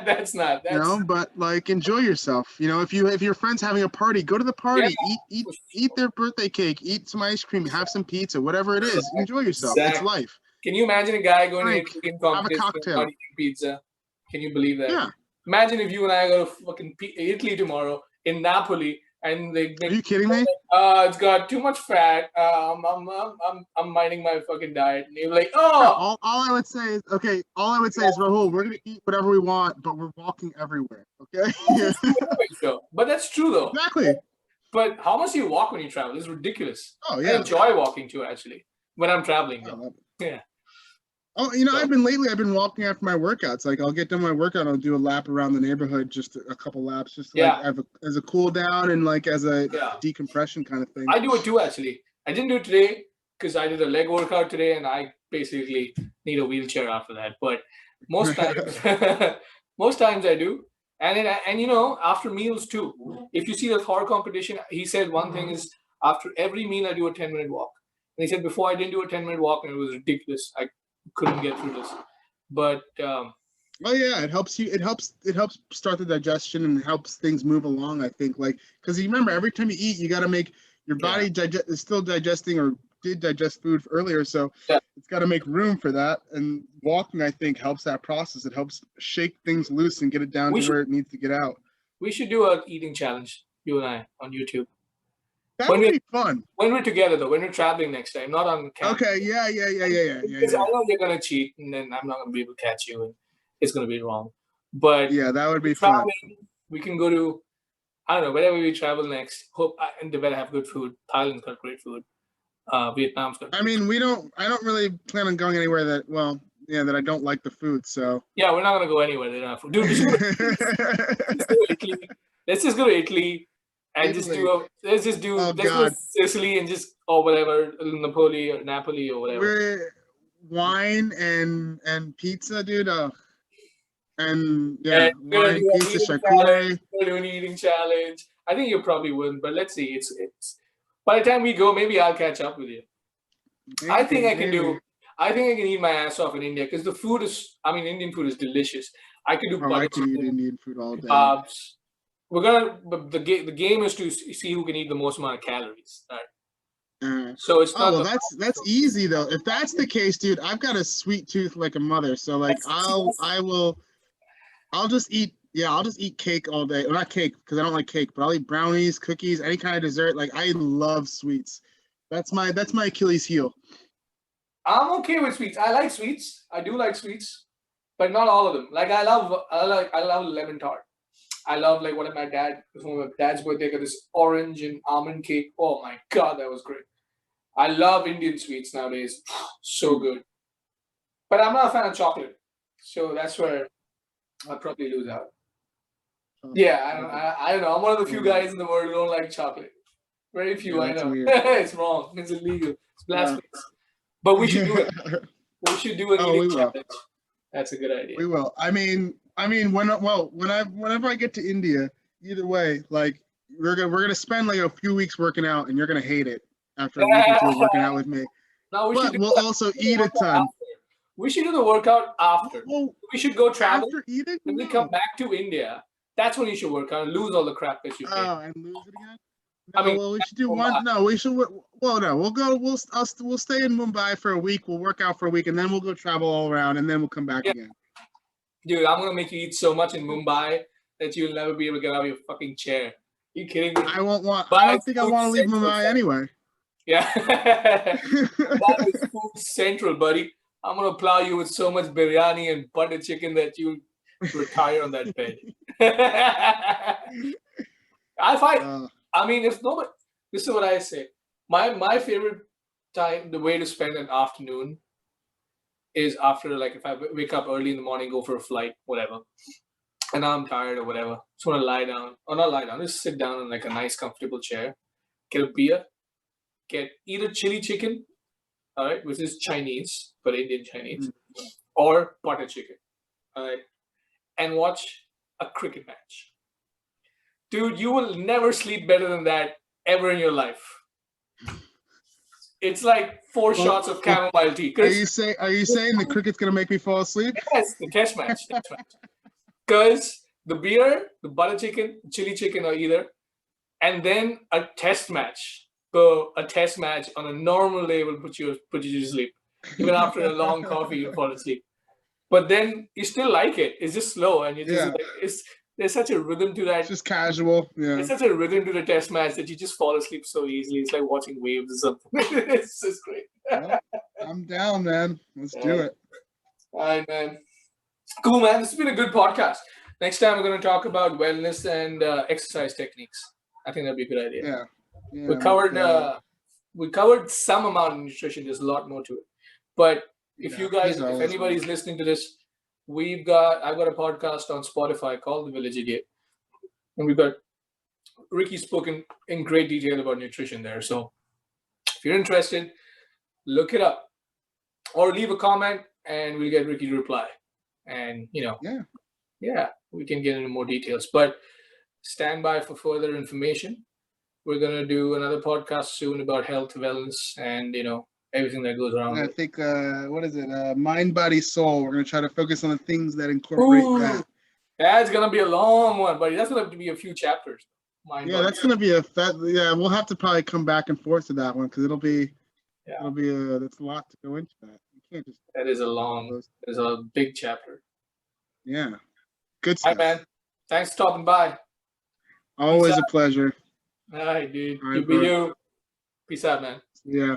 That's not. But like, enjoy yourself. If your friend's having a party, go to the party. Yeah. Eat their birthday cake. Eat some ice cream. Have some pizza. Whatever it is, enjoy yourself. Exactly. It's life. Can you imagine a guy going to Italy and have a cocktail, eating pizza? Can you believe that? Yeah. Imagine if you and I go to fucking Italy tomorrow in Napoli. And they Are you kidding me? It's got too much fat. I'm minding my fucking diet. And you're like, oh. All I would say is, Rahul, we're gonna eat whatever we want, but we're walking everywhere. Okay. But that's true though. Exactly. But how much do you walk when you travel? It's ridiculous. Oh yeah. I enjoy walking too, actually, when I'm traveling. Yeah. Oh, I've been walking after my workouts. Like, I'll get done my workout, I'll do a lap around the neighborhood, just a couple laps, just like as a cool down and like as a decompression kind of thing. I do it too, actually. I didn't do it today because I did a leg workout today, and I basically need a wheelchair after that. But most times I do, and after meals too. If you see the Thor competition, he said one thing is after every meal I do a 10-minute walk. And he said before I didn't do a 10-minute walk, and it was ridiculous. I couldn't get through this, but it helps you. It helps start the digestion and helps things move along. I think, like, because you remember every time you eat, you got to make your body is still digesting or did digest food earlier, so it's got to make room for that. And walking, I think, helps that process. It helps shake things loose and get it down to where it needs to get out. We should do an eating challenge, you and I, on YouTube. That would be fun. When we're together, though, when we're traveling next time, not on camera. Okay, yeah. Because I know you're going to cheat, and then I'm not going to be able to catch you, and it's going to be wrong. But yeah, that would be fun. We can go to, I don't know, wherever we travel next. And they better have good food. Thailand's got great food. Vietnam's got I don't really plan on going anywhere that I don't like the food, so. Yeah, we're not going to go anywhere they don't have food. Dude, let's just go to Italy. And let's go to Sicily and just, or whatever, Napoli or whatever. wine and pizza, dude. And And yeah, we're gonna wine, do an pizza, eating challenge. charcuterie. We're gonna do an eating challenge. I think you probably wouldn't, but let's see. It's by the time we go, maybe I'll catch up with you. I think I can Maybe. do. I think I can eat my ass off in India because the food is. I mean, Indian food is delicious. I could do Oh, butter I could eat chicken, Indian food all day. kebabs. We're gonna. But the game is to see who can eat the most amount of calories. All right. So it's Oh not well, the. that's easy though. If that's the case, dude, I've got a sweet tooth like a mother. So like, I'll just eat. Yeah, I'll just eat cake all day. Well, not cake because I don't like cake, but I'll eat brownies, cookies, any kind of dessert. Like I love sweets. That's my Achilles heel. I'm okay with sweets. I like sweets. I do like sweets, but not all of them. Like I love lemon tart. I love like what my dad for my dad's birthday got this orange and almond cake. Oh my god, that was great. I love Indian sweets nowadays. So good. But I'm not a fan of chocolate. So that's where I'll probably lose out. Yeah, I don't know. I'm one of the few guys in the world who don't like chocolate. Very few, Yeah, I that's know. weird. It's wrong. It's illegal. It's blasphemous. But we should do it. We should do an Oh, we eating will. challenge. That's a good idea. We will. Whenever I get to India, either way, like we're gonna spend like a few weeks working out, and you're gonna hate it after a week or two of working out with me. No, we should But do we'll that. also eat a ton. We should do the workout after. Well, We should go travel. after eating, When we no. come back to India, that's when you should work out and lose all the crap that you gained. Oh, and lose it again. I No, mean, well, we should do Mumbai. one. No, we should. Well, no, we'll go. We'll stay in Mumbai for a week. We'll work out for a week, and then we'll go travel all around, and then we'll come back again. Dude, I'm gonna make you eat so much in Mumbai that you'll never be able to get out of your fucking chair. You kidding me? I won't want. But I don't think I food want to leave central, Mumbai anyway. Yeah. That is food central, buddy. I'm gonna plow you with so much biryani and butter chicken that you retire on that bed. I find. I mean, if nobody. This is what I say. My favorite time, the way to spend an afternoon, is after like if I wake up early in the morning, go for a flight, whatever, and I'm tired or whatever. Just want to lie down, or not lie down, just sit down in like a nice, comfortable chair, get a beer, get either chili chicken, all right, which is Chinese but Indian Chinese, or butter chicken, all right, and watch a cricket match. Dude, you will never sleep better than that ever in your life. It's like four shots of chamomile tea. Are you saying the cricket's gonna make me fall asleep? Yes, the test match. Because the beer, the butter chicken, chili chicken, or either, and then a test match. So a test match on a normal day will put you to sleep. Even after a long coffee, you'll fall asleep. But then you still like it. It's just slow, and you just like, there's such a rhythm to that. It's just casual. Yeah. It's such a rhythm to the test match that you just fall asleep so easily. It's like watching waves or something. It's just great. Well, I'm down, man. Let's do it. All right, man. Cool, man. This has been a good podcast. Next time we're going to talk about wellness and exercise techniques. I think that'd be a good idea. Yeah. We covered some amount of nutrition. There's a lot more to it. But if anybody's listening to this, I've got a podcast on Spotify called The Village Idiot, and we've got Ricky spoken in great detail about nutrition there. So if you're interested, look it up or leave a comment, and we'll get Ricky to reply. And we can get into more details. But stand by for further information. We're gonna do another podcast soon about health, wellness, and everything that goes around. I think what is it? Mind, body, soul. We're gonna try to focus on the things that incorporate that. That's gonna be a long one, buddy. That's gonna have to be a few chapters. That's gonna be we'll have to probably come back and forth to that one because that's a lot to go into that. You can't just. That is there's a big chapter. Yeah. Good stuff. All right, man. Thanks for stopping by. Always a pleasure. All right, dude. All right, You be you. Peace out, man. Yeah.